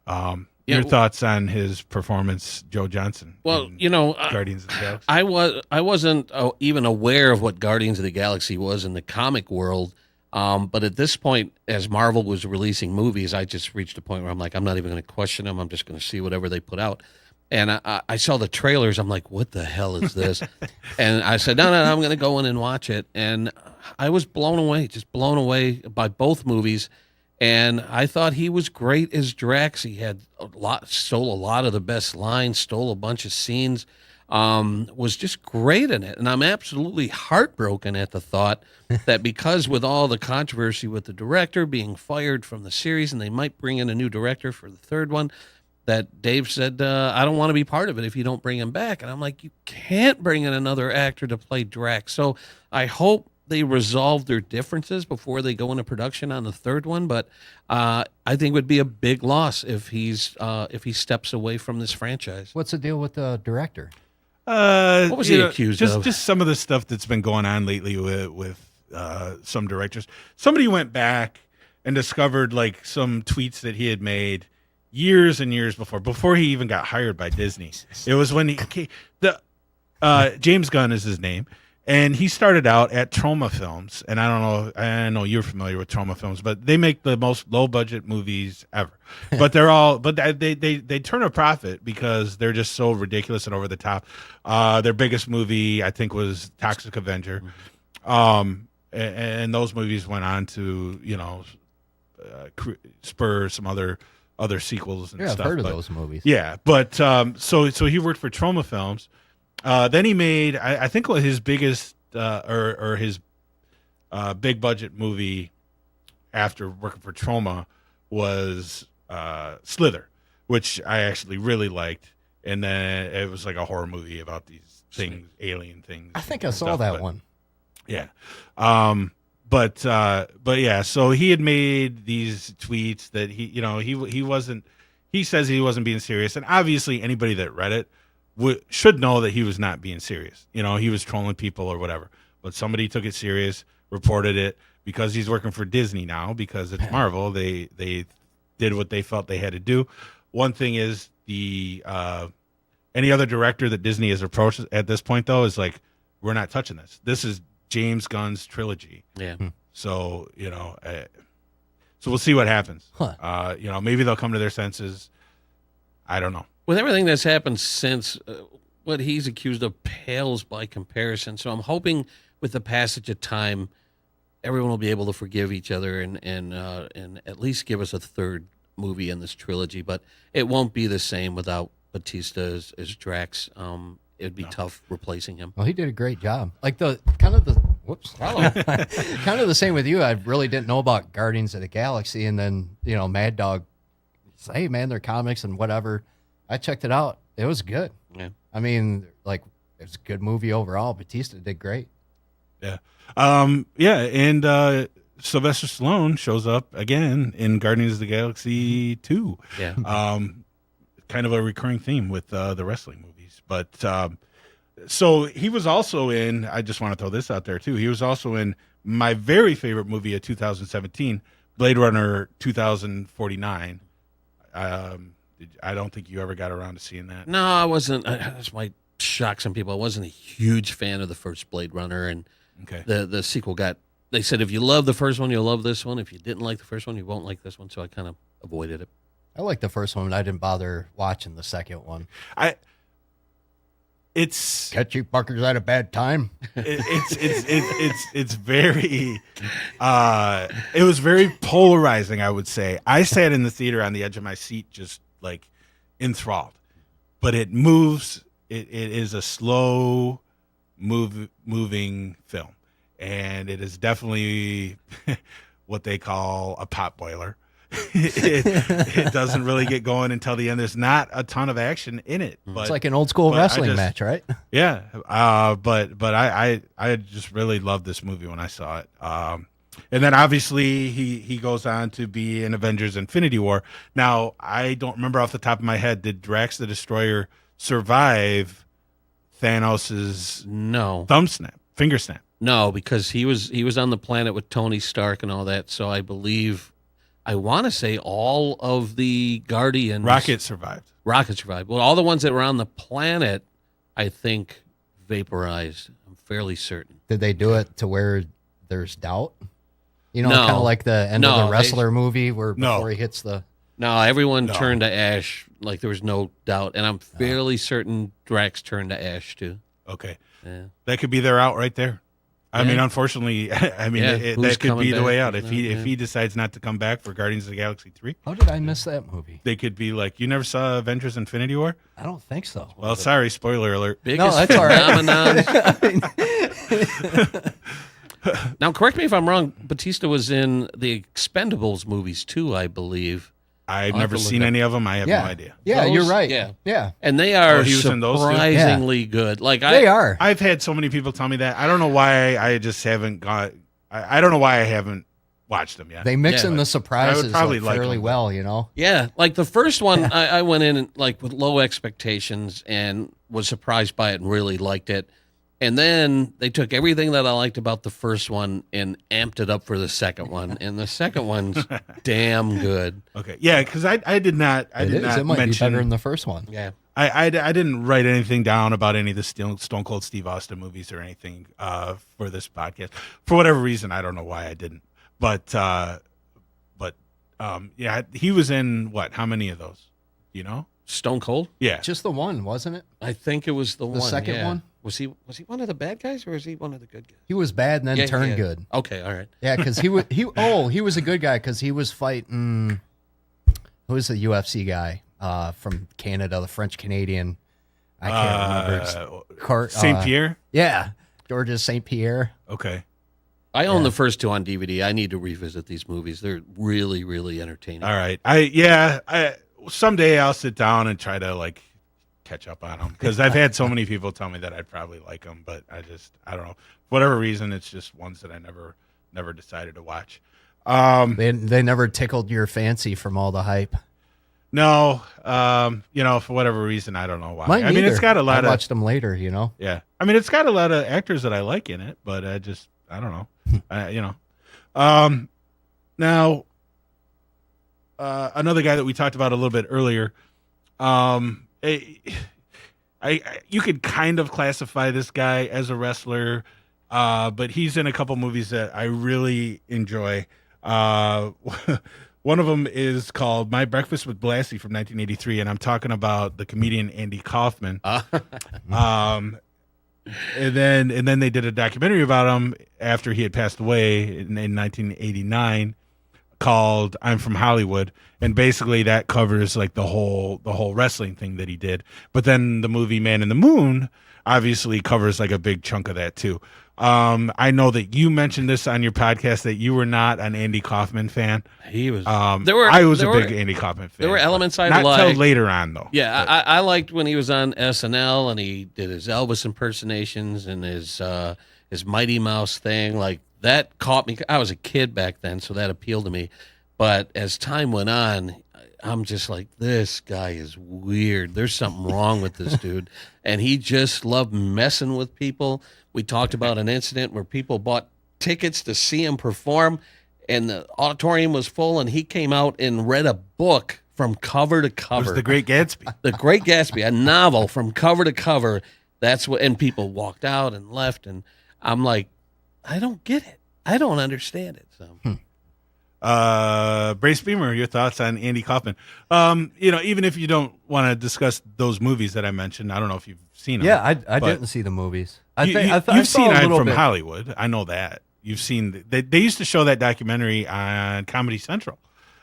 S2: Your thoughts on his performance, Joe Johnson?
S4: Well,
S2: Guardians of the Galaxy.
S4: I wasn't even aware of what Guardians of the Galaxy was in the comic world. But at this point, as Marvel was releasing movies, I just reached a point where I'm like, I'm not even going to question them. I'm just going to see whatever they put out. And I saw the trailers. I'm like, what the hell is this? And I said, no, I'm going to go in and watch it. And I was blown away by both movies. And I thought he was great as Drax. He had stole a lot of the best lines, stole a bunch of scenes, was just great in it. And I'm absolutely heartbroken at the thought that because with all the controversy with the director being fired from the series, and they might bring in a new director for the third one, that Dave said, I don't want to be part of it if you don't bring him back. And I'm like, you can't bring in another actor to play Drax. So I hope they resolve their differences before they go into production on the third one. But I think it would be a big loss if he steps away from this franchise.
S3: What's the deal with the director?
S4: What was he accused of?
S2: Just some of the stuff that's been going on lately with some directors. Somebody went back and discovered like some tweets that he had made years and years before he even got hired by Disney. It was when James Gunn is his name. And he started out at Troma Films, and I know you're familiar with Troma Films, but they make the most low budget movies ever. But they turn a profit because they're just so ridiculous and over the top. Their biggest movie, I think, was Toxic Avenger, and those movies went on to spur some other sequels and stuff.
S3: I've heard of those movies.
S2: Yeah, but so he worked for Troma Films. Then he made, I think, his biggest or his big budget movie after working for Troma was Slither, which I actually really liked. And then it was like a horror movie about these things, alien things.
S3: I think I saw that one.
S2: Yeah. But yeah, so he had made these tweets that he says he wasn't being serious. And obviously anybody that read it should know that he was not being serious. He was trolling people or whatever. But somebody took it serious, reported it, because he's working for Disney now, because it's Marvel. They did what they felt they had to do. One thing is any other director that Disney has approached at this point, though, is like, we're not touching this. This is James Gunn's trilogy.
S4: Yeah.
S2: So, so we'll see what happens.
S3: Huh.
S2: Maybe they'll come to their senses. I don't know.
S4: With everything that's happened since, what he's accused of pales by comparison. So I'm hoping with the passage of time, everyone will be able to forgive each other and at least give us a third movie in this trilogy. But it won't be the same without Batista as Drax. It'd be tough replacing him.
S3: Well, he did a great job. Like kind of the same with you. I really didn't know about Guardians of the Galaxy, and then Mad Dog said, "Hey, man, they're comics and whatever." I checked it out. It was good.
S4: Yeah.
S3: I mean, it was a good movie overall. Batista did great.
S2: Yeah. Yeah, and Sylvester Stallone shows up again in Guardians of the Galaxy 2.
S4: Yeah.
S2: Kind of a recurring theme with the wrestling movies. But so he was also in, I just want to throw this out there too. He was also in my very favorite movie of 2017, Blade Runner 2049. I don't think you ever got around to seeing that.
S4: No, I wasn't. This might shock some people. I wasn't a huge fan of the first Blade Runner, and the sequel they said if you love the first one, you'll love this one. If you didn't like the first one, you won't like this one. So I kind of avoided it.
S3: I liked the first one, but I didn't bother watching the second one.
S2: It's
S3: catch you fuckers at a bad time.
S2: It's very it was very polarizing, I would say. I sat in the theater on the edge of my seat, just like enthralled. But it moves. It is a slow moving film, and it is definitely what they call a pot boiler. It doesn't really get going until the end. There's not a ton of action in it. But,
S3: it's like an old school wrestling match, right?
S2: Yeah. But I just really loved this movie when I saw it. And then obviously he goes on to be in Avengers Infinity War. Now, I don't remember off the top of my head, did Drax the Destroyer survive Thanos's finger snap?
S4: No, because he was on the planet with Tony Stark and all that. So I believe I want to say all of the Guardians.
S2: Rocket survived.
S4: Rocket survived. Well, all the ones that were on the planet, I think, vaporized. I'm fairly certain.
S3: Did they do it to where there's doubt? You know,
S4: No.
S3: kind of like the end of
S4: No,
S3: the wrestler movie where
S2: No.
S3: before he hits the.
S4: No, everyone
S2: No.
S4: turned to ash. Like there was no doubt, and I'm fairly certain Drax turned to ash too.
S2: Okay.
S4: Yeah.
S2: That could be their out right there. I
S4: Yeah.
S2: mean, unfortunately, I mean,
S4: Yeah,
S2: that
S4: who's
S2: could
S4: coming
S2: be the way
S4: back?
S2: out. If he decides not to come back for Guardians of the Galaxy 3,
S3: How did I miss that movie?
S2: they could be like, you never saw Avengers Infinity War?
S3: I don't think so.
S2: Well, sorry, spoiler alert.
S4: Biggest
S3: that's all right.
S4: phenomenon. Now, correct me if I'm wrong. Batista was in the Expendables movies too, I believe.
S2: I've
S4: I'll have
S2: never
S4: to look
S2: seen
S4: up.
S2: any of them. I have
S3: Yeah.
S2: no idea.
S3: Yeah,
S4: Those?
S3: you're right.
S4: Yeah.
S3: Yeah.
S4: And they are
S2: Oh, he was in those too?
S4: surprisingly good. Like
S3: They are.
S2: I've had so many people tell me that. I don't know why I just haven't got. I don't know why I haven't watched them yet.
S3: They mix
S4: Yeah,
S3: in
S2: but
S3: the surprises
S2: probably
S3: like
S2: like
S3: fairly
S2: them.
S3: well, you know?
S4: Yeah, like the first one, I went in like with low expectations and was surprised by it and really liked it. And then they took everything that I liked about the first one and amped it up for the second one. And the second one's damn good.
S2: Okay, yeah, because I did not. I
S3: It
S2: did
S3: is.
S2: not
S3: It might
S2: mention.
S3: be better than the first one.
S4: Yeah.
S2: I didn't write anything down about any of the Stone Cold Steve Austin movies or anything for this podcast. For whatever reason, I don't know why I didn't. But yeah, he was in what? How many of those? You know?
S4: Stone Cold?
S2: Yeah.
S3: Just the one, wasn't it?
S4: I think it was the one.
S3: second
S4: yeah.
S3: one?
S4: Was he one of the bad guys or was he one of the good guys?
S3: He was bad and then
S4: Yeah,
S3: turned
S4: yeah.
S3: good.
S4: Okay, all right.
S3: Yeah, because he was a good guy because he was fighting. Who was the UFC guy from Canada, the French Canadian? I can't remember.
S2: Saint Pierre.
S3: Yeah, Georges Saint Pierre.
S2: Okay.
S4: I own the first two on DVD. I need to revisit these movies. They're really, really entertaining.
S2: All right. I someday I'll sit down and try to like catch up on them because I've had so many people tell me that I'd probably like them, but I don't know. For whatever reason, it's just ones that I never decided to watch.
S3: They never tickled your fancy from all the hype.
S2: No, for whatever reason, I don't know why.
S3: Mine
S2: I mean,
S3: neither.
S2: it's got a lot
S3: I
S2: of
S3: watched them later, you know.
S2: yeah. I mean, it's got a lot of actors that I like in it, but I don't know. Now, another guy that we talked about a little bit earlier. You could kind of classify this guy as a wrestler, but he's in a couple movies that I really enjoy. One of them is called My Breakfast with Blassie from 1983, and I'm talking about the comedian Andy Kaufman. And then they did a documentary about him after he had passed away in 1989 called I'm From Hollywood, and basically that covers like the whole wrestling thing that he did. But then the movie Man in the Moon obviously covers like a big chunk of that too. I know that you mentioned this on your podcast that you were not an Andy Kaufman fan.
S4: He was.
S2: I was a big Andy Kaufman fan.
S4: There were elements I
S2: not
S4: liked.
S2: till later on though.
S4: Yeah, I liked when he was on SNL and he did his Elvis impersonations and his Mighty Mouse thing. Like that caught me. I was a kid back then, so that appealed to me. But as time went on, I'm just like, this guy is weird. There's something wrong with this dude. And he just loved messing with people. We talked about an incident where people bought tickets to see him perform, and the auditorium was full, and he came out and read a book from cover to cover.
S2: It was The Great Gatsby.
S4: The Great Gatsby, a novel from cover to cover. That's what, and people walked out and left, and I'm like, I don't get it. I don't understand it. So.
S2: Brace Beemer, your thoughts on Andy Kaufman? Even if you don't want to discuss those movies that I mentioned, I don't know if you've seen them.
S3: Yeah, I didn't see the movies.
S2: You've seen I'm From Hollywood. I know that. You've seen they used to show that documentary on Comedy Central,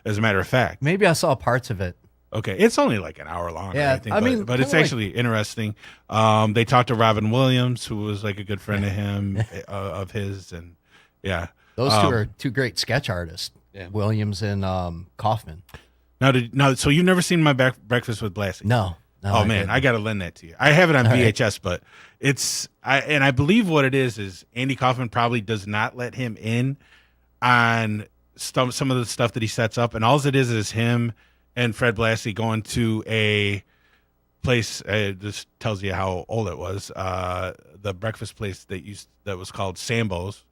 S2: as a matter of fact.
S3: Maybe I saw parts of it.
S2: Okay, it's only like an hour long.
S3: Yeah,
S2: I think, but it's actually interesting. They talked to Robin Williams, who was like a good friend of him, of his, and yeah,
S3: those two are two great sketch artists.
S4: Yeah.
S3: Williams and Kaufman.
S2: So you've never seen My Breakfast with Blassie?
S3: No.
S2: Oh man, I got to lend that to you. I have it on VHS, but I believe what it is Andy Kaufman probably does not let him in on some of the stuff that he sets up, and all it is him and Fred Blassie going to a place. This tells you how old it was. The breakfast place that was called Sambo's,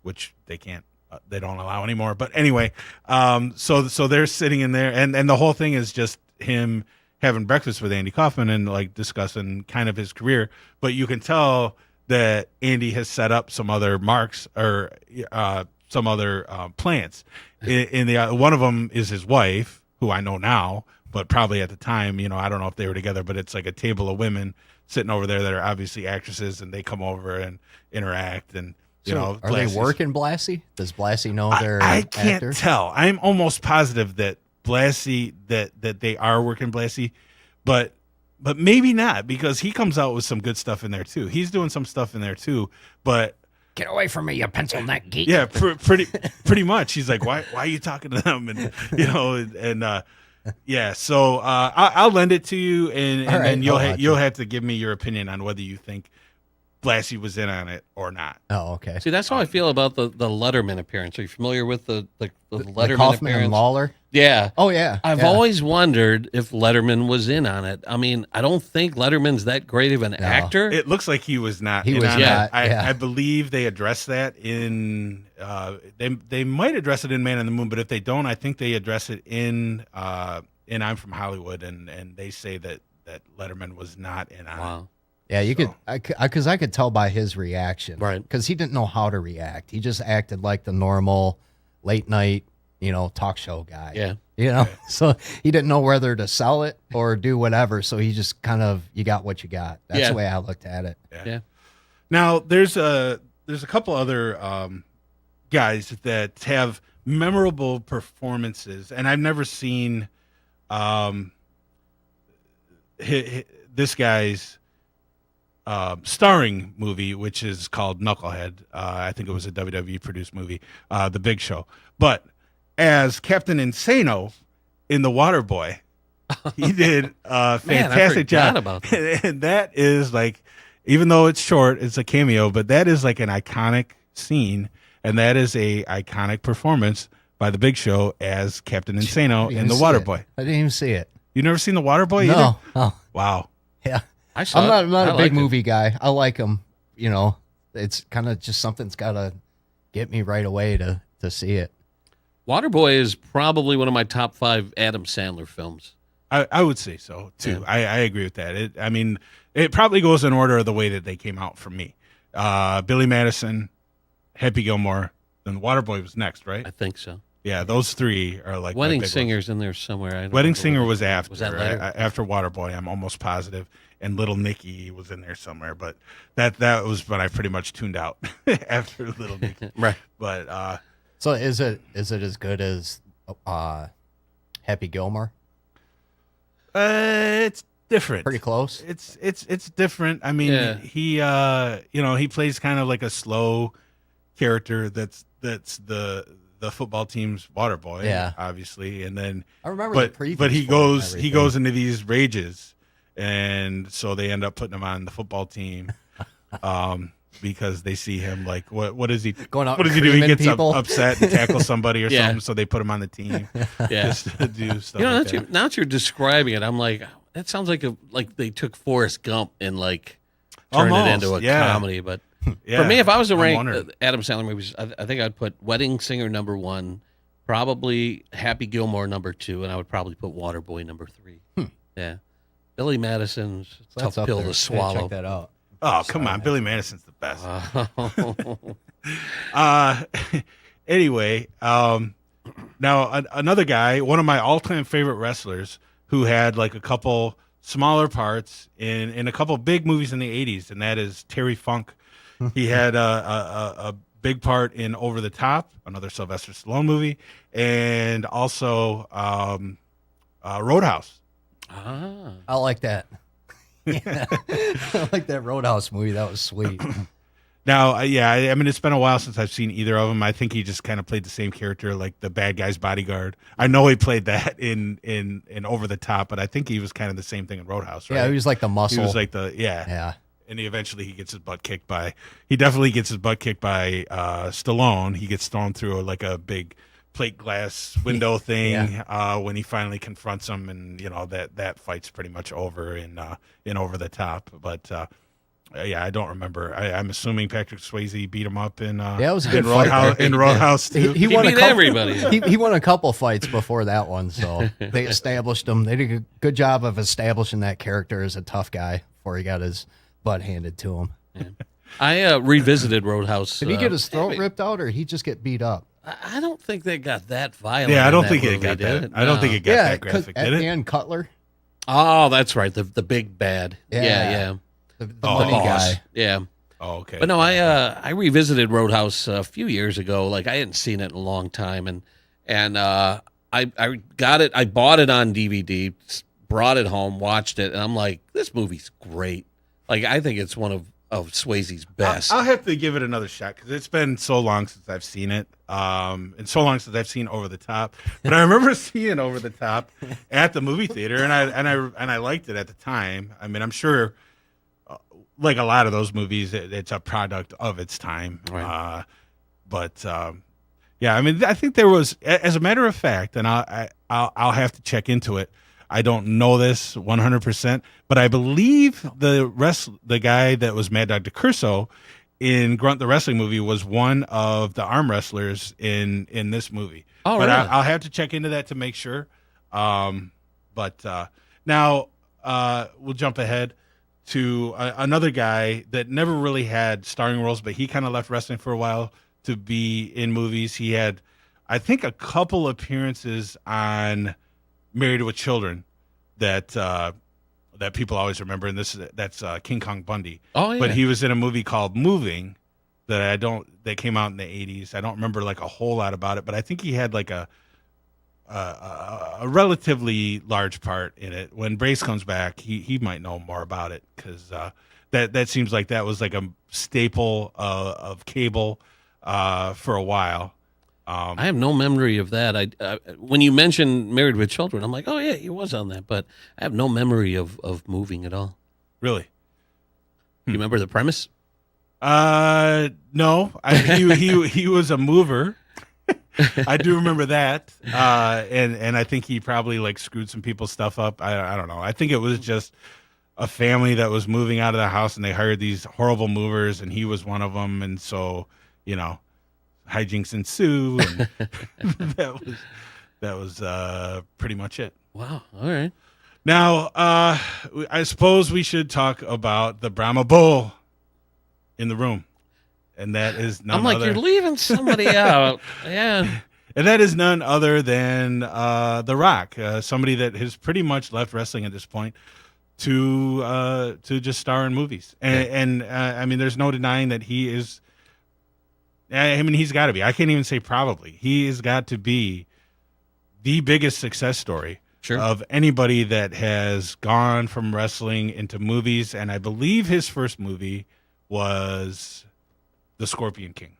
S2: which they can't they don't allow anymore. But anyway, so they're sitting in there, and the whole thing is just him having breakfast with Andy Kaufman and like discussing kind of his career. But you can tell that Andy has set up some other marks or some other plants. In the one of them is his wife, who I know now, but probably at the time, I don't know if they were together. But it's like a table of women sitting over there that are obviously actresses, and they come over and interact and.
S3: Are they working Blassie? Does Blassie know they're
S2: I can't
S3: actors?
S2: tell. I'm almost positive that Blassie that they are working Blassie, but maybe not, because he comes out with some good stuff in there too. He's doing some stuff in there too, but
S3: get away from me, you pencil neck geek.
S2: Yeah, pretty much. He's like, why are you talking to them? And yeah. So I'll lend it to you, and
S3: All right,
S2: then you'll have to give me your opinion on whether you think Blassie was in on it or not.
S3: Oh, okay.
S4: See, that's how I feel about the Letterman appearance. Are you familiar with the Letterman
S3: Kaufman
S4: appearance?
S3: and Lawler?
S4: Yeah.
S3: Oh, yeah.
S4: I've always wondered if Letterman was in on it. I mean, I don't think Letterman's that great of an actor.
S2: It looks like he was not.
S3: He was
S2: on
S3: not,
S2: it.
S3: yeah.
S2: I believe they address that in. They might address it in Man on the Moon, but if they don't, I think they address it in I'm From Hollywood, and they say that Letterman was not in on it.
S4: Wow.
S3: Yeah, you could, because I could tell by his reaction,
S4: right?
S3: Because he didn't know how to react. He just acted like the normal late night, talk show guy.
S4: Yeah,
S3: So he didn't know whether to sell it or do whatever. So he just kind of, you got what you got. That's the way I looked at it.
S4: Yeah.
S2: Now there's a couple other guys that have memorable performances, and I've never seen this guy's starring movie, which is called Knucklehead. I think it was a WWE produced movie, The Big Show. But as Captain Insano in The Waterboy, he did a fantastic job.
S4: About that.
S2: And that is like, even though it's short, it's a cameo, but that is like an iconic scene, and that is a iconic performance by The Big Show as Captain Insano in The Waterboy.
S3: I didn't even see it.
S2: You never seen The Waterboy either?
S3: No. Oh.
S2: Wow.
S3: Yeah.
S4: I'm
S3: not a big movie guy. I like them. It's kind of just something's got to get me right away to see it.
S4: Waterboy is probably one of my top 5 Adam Sandler films.
S2: I would say so too. Yeah. I agree with that. It probably goes in order of the way that they came out for me. Billy Madison, Happy Gilmore, then Waterboy was next, right?
S4: I think so.
S2: Yeah, those three are like
S4: Wedding Singer's in there somewhere.
S2: Wedding Singer was after.
S4: Was that later?
S2: After Waterboy, I'm almost positive. And Little Nicky was in there somewhere, but that was when I pretty much tuned out after Little Nicky.
S4: Right.
S2: But
S3: so is it as good as Happy Gilmore?
S2: It's different.
S3: Pretty close.
S2: It's different. I mean, he he plays kind of like a slow character that's the football team's water boy, obviously. And then
S3: I remember the previews,
S2: but he goes into these rages, and so they end up putting him on the football team. Because they see him like what is he
S3: going out?
S2: What does he do? He gets upset and tackles somebody or
S4: Yeah.
S2: something, so they put him on the team just to do stuff.
S4: Now
S2: like
S4: that you're describing it, I'm like, that sounds like they took Forrest Gump and like turned it into a comedy. But for me, if I was to rank Adam Sandler movies, I think I'd put Wedding Singer number 1, probably Happy Gilmore number 2, and I would probably put Waterboy number 3. Yeah, Billy Madison's a tough pill to swallow.
S3: Check that out.
S2: Oh, come on. Billy Madison's the best. Anyway, now another guy, one of my all-time favorite wrestlers who had like a couple smaller parts in a couple big movies in the 80s, and that is Terry Funk. He had a big part in Over the Top, another Sylvester Stallone movie, and also Roadhouse.
S3: I like that. Yeah. I like that Roadhouse movie. That was sweet.
S2: Now, I mean, it's been a while since I've seen either of them. I think he just kind of played the same character, like the bad guy's bodyguard. I know he played that in Over the Top, but I think he was kind of the same thing in Roadhouse, right?
S3: Yeah, he was like the muscle.
S2: He was like yeah. And he definitely gets his butt kicked by Stallone. He gets thrown through like a big plate glass window thing when he finally confronts him, and that fight's pretty much over in Over the Top. But Yeah, I don't remember. I'm assuming Patrick Swayze beat him up in
S3: it was a good fight
S2: Roadhouse, in Roadhouse too.
S3: He won
S4: beat
S3: a couple,
S4: everybody.
S3: He won a couple fights before that one, so they established him. They did a good job of establishing that character as a tough guy before he got his butt handed to him.
S4: Yeah. I revisited Roadhouse.
S3: Did he get his throat ripped out, or he just get beat up?
S4: I don't think they got that violent.
S2: Yeah, I don't
S4: in
S2: think
S4: that
S2: it
S4: movie,
S2: got
S4: did
S2: that.
S4: it?
S2: I don't think it got that
S3: 'cause
S2: graphic.
S3: at
S2: Did
S3: the
S2: it?
S3: end, Cutler,
S4: Oh, that's right. The big bad. Yeah.
S3: the
S2: Oh,
S3: money
S4: Boss.
S3: guy.
S4: Yeah.
S2: Oh, okay.
S4: But no, I revisited Roadhouse a few years ago. Like I hadn't seen it in a long time, and I got it. I bought it on DVD, brought it home, watched it, and I'm like, this movie's great. Like I think it's one of Swayze's best.
S2: I'll have to give it another shot because it's been so long since I've seen it, and so long since I've seen Over the Top. But I remember seeing Over the Top at the movie theater, and I liked it at the time. I mean, I'm sure, like a lot of those movies, it's a product of its time.
S4: Right.
S2: Yeah, I mean, I think there was, as a matter of fact, and I'll have to check into it. I don't know this 100%, but I believe the guy that was Mad Dog DeCurso in Grunt the Wrestling movie was one of the arm wrestlers in this movie.
S4: Oh,
S2: but
S4: really?
S2: I'll have to check into that to make sure. Now we'll jump ahead to another guy that never really had starring roles, but he kind of left wrestling for a while to be in movies. He had, I think, a couple appearances on Married with Children that people always remember, and that's King Kong Bundy.
S4: Oh, yeah.
S2: But he was in a movie called Moving that came out in the 80s. I don't remember like a whole lot about it, but I think he had like a relatively large part in it. When Brace comes back, he might know more about it because that seems like that was like a staple of cable for a while.
S4: I have no memory of that. When you mentioned Married with Children, I'm like, oh yeah, he was on that, but I have no memory of Moving at all.
S2: Really?
S4: You remember the premise?
S2: No. He was a mover. I do remember that, and I think he probably like screwed some people's stuff up. I don't know. I think it was just a family that was moving out of the house, and they hired these horrible movers, and he was one of them, and so hijinks ensue, and that was pretty much it.
S4: Wow. All right.
S2: Now, I suppose we should talk about the Brahma Bull in the room, and that is none
S4: I'm like,
S2: other.
S4: you're leaving somebody out. Yeah.
S2: And that is none other than The Rock, somebody that has pretty much left wrestling at this point to just star in movies. And I mean, there's no denying that he is. I mean, he's got to be. I can't even say probably. He has got to be the biggest success story of anybody that has gone from wrestling into movies. And I believe his first movie was The Scorpion King.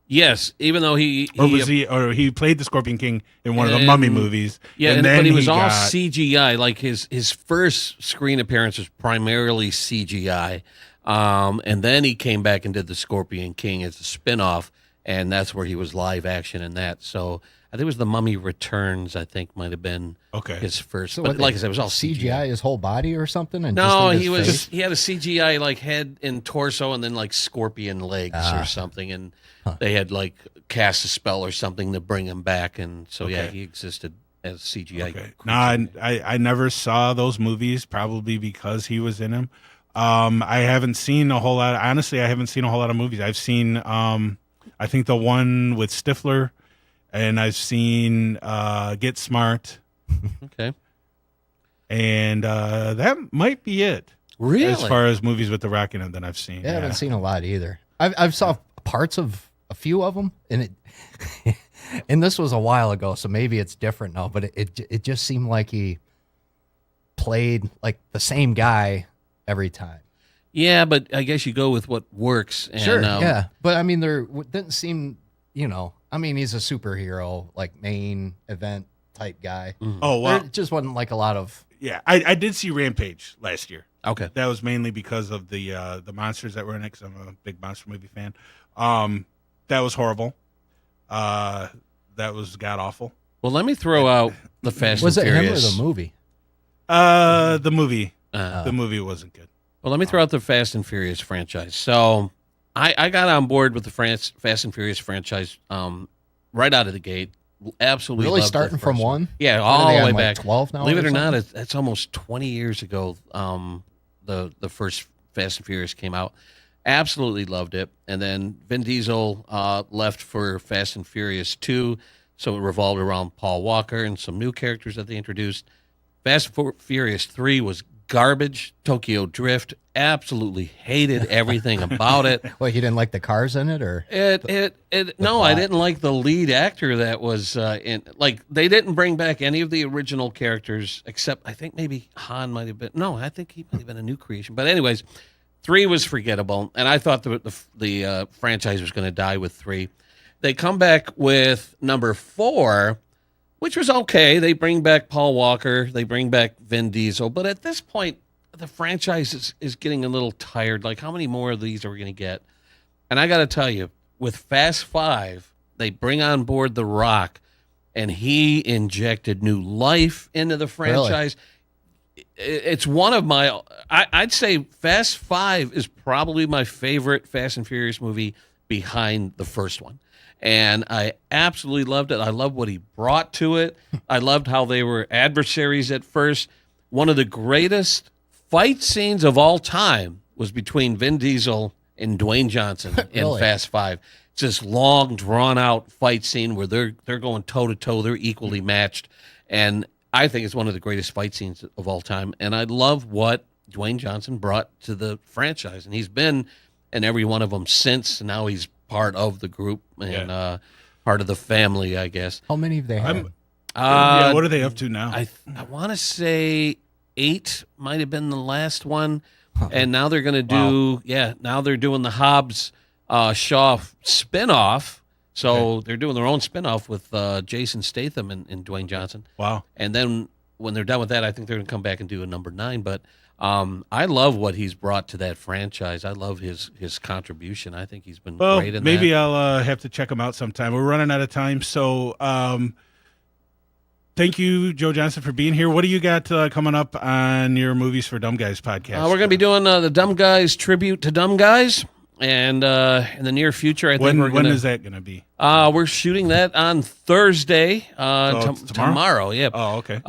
S4: Yes, even though he
S2: played the Scorpion King in one of the Mummy movies.
S4: Yeah,
S2: and then
S4: but he was all CGI. Like his first screen appearance was primarily CGI. And then he came back and did The Scorpion King as a spinoff, and that's where he was live action in that. So I think it was The Mummy Returns, I think might have been his first.
S3: So
S4: but like I said, it was all
S3: CGI his whole body or something? And
S4: no,
S3: just
S4: he
S3: his face?
S4: he had a CGI like head and torso and then like scorpion legs or something. And they had like cast a spell or something to bring him back. And so, yeah, he existed as CGI.
S2: Okay. No, I never saw those movies, probably because he was in them. I haven't seen a whole lot. Honestly, I haven't seen a whole lot of movies. I've seen, I think the one with Stifler, and I've seen Get Smart.
S4: Okay.
S2: And that might be it.
S4: Really?
S2: As far as movies with The Rock in them that I've seen.
S3: Yeah, I haven't seen a lot either. I've saw parts of a few of them, and it, and this was a while ago, so maybe it's different now. But it just seemed like he played like the same guy every time.
S4: Yeah, but I guess you go with what works. And,
S3: sure, yeah. But I mean, there didn't seem, I mean, he's a superhero, like main event type guy.
S4: Mm-hmm.
S2: Oh, wow.
S3: There just wasn't like a lot of.
S2: Yeah, I did see Rampage last year.
S4: Okay.
S2: That was mainly because of the monsters that were in it, because I'm a big monster movie fan. That was horrible. That was god-awful.
S4: Well, let me throw out the Fast
S3: Was
S4: and
S3: it him or
S4: Furious.
S3: the movie?
S2: The movie. The movie wasn't good.
S4: Well, let me throw out the Fast and Furious franchise. So I got on board with the Fast and Furious franchise right out of the gate. Absolutely.
S3: Really
S4: loved
S3: starting
S4: the
S3: from
S4: first
S3: one?
S4: Yeah,
S3: What are
S4: all
S3: they
S4: the way
S3: on, like,
S4: back.
S3: 12 now
S4: Believe it
S3: or
S4: or not,
S3: something?
S4: it's almost 20 years ago the first Fast and Furious came out. Absolutely loved it. And then Vin Diesel left for Fast and Furious 2, so it revolved around Paul Walker and some new characters that they introduced. Fast and Furious 3 was garbage. Tokyo Drift, absolutely hated everything about it.
S3: Well, you didn't like the cars in it, or
S4: No, I didn't like the lead actor that was in. Like, they didn't bring back any of the original characters, except I think maybe Han might have been. No, I think he might have been a new creation. But anyways, 3 was forgettable, and I thought the franchise was going to die with 3. They come back with number 4, which was okay. They bring back Paul Walker. They bring back Vin Diesel. But at this point, the franchise is getting a little tired. Like, how many more of these are we going to get? And I got to tell you, with Fast 5, they bring on board The Rock, and he injected new life into the franchise. Really? It's one of my... I'd say Fast 5 is probably my favorite Fast and Furious movie behind the first one. And I absolutely loved it. I loved what he brought to it. I loved how they were adversaries at first. One of the greatest fight scenes of all time was between Vin Diesel and Dwayne Johnson in Fast 5. It's this long, drawn-out fight scene where they're going toe-to-toe. They're equally matched. And I think it's one of the greatest fight scenes of all time. And I love what Dwayne Johnson brought to the franchise. And he's been in every one of them since. And now he's part of the group and part of the family, I guess.
S3: How many have they had?
S2: What are they up to now?
S4: I want to say 8 might have been the last one. And now they're going to do, now they're doing the Hobbs Shaw spinoff. So they're doing their own spinoff with Jason Statham and Dwayne Johnson.
S2: Wow.
S4: And then when they're done with that, I think they're going to come back and do a number 9. But I love what he's brought to that franchise. I love his contribution. I think he's been great in
S2: maybe
S4: that.
S2: I'll have to check him out sometime. We're running out of time. So thank you, Joe Johnson, for being here. What do you got coming up on your Movies for Dumb Guys podcast?
S4: We're going to be doing the Dumb Guys tribute to Dumb Guys. And in the near future, I think we're going to...
S2: When is that going to be?
S4: We're shooting that on Thursday.
S2: Tomorrow?
S4: Yeah.
S2: Oh, okay.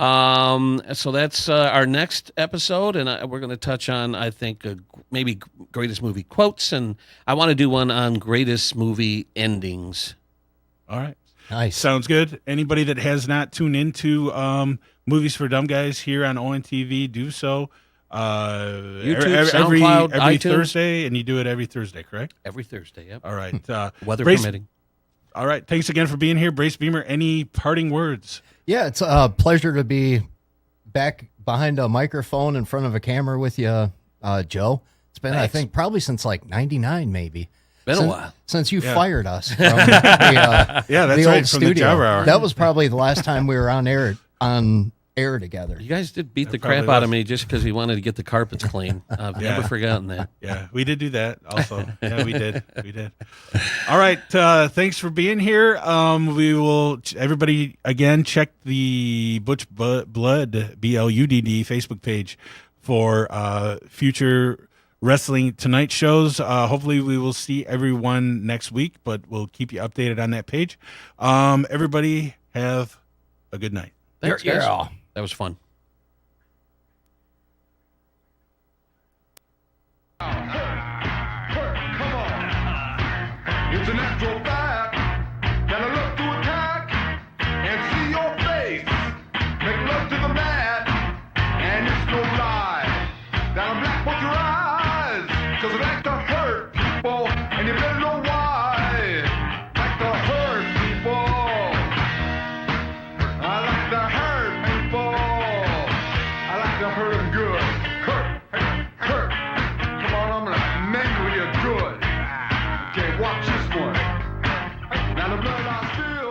S4: So that's our next episode, and we're going to touch on, I think, maybe greatest movie quotes, and I want to do one on greatest movie endings.
S2: All right.
S3: Nice.
S2: Sounds good. Anybody that has not tuned into Movies for Dumb Guys here on ONTV, do so.
S4: YouTube,
S2: every
S4: SoundCloud, iTunes.
S2: Thursday, and you do it every Thursday, correct?
S4: Every Thursday, yep.
S2: All right.
S4: Weather permitting.
S2: All right. Thanks again for being here. Brace Beemer, any parting words?
S3: Yeah, it's a pleasure to be back behind a microphone in front of a camera with you, Joe. It's been, I think, probably since like 99, maybe.
S4: Been a while.
S3: Since you fired us from the,
S2: that's
S3: the
S2: right,
S3: old
S2: from the
S3: studio.
S2: Java Hour.
S3: That was probably the last time we were on air together.
S4: You guys did beat the crap out of me just because we wanted to get the carpets clean. I've never forgotten that.
S2: Yeah, we did do that also. Yeah, we did. All right. Thanks for being here. We will, everybody, again, check the Butch Blood, BLUDD Facebook page for future Wrestling Tonight shows. Hopefully we will see everyone next week, but we'll keep you updated on that page. Everybody have a good night.
S4: Thanks, guys. That was fun.
S5: It's a natural fact that I love to attack and see your face. Make love to the mat, and it's no lie that I'm black with your eyes. 'Cause I like to hurt people, and you better know why. Like to hurt people. I like to hurt people. I like to hurt them good. Hurt. Come on, I'm gonna mangle you good. Okay, watch this one. Now the blood I spill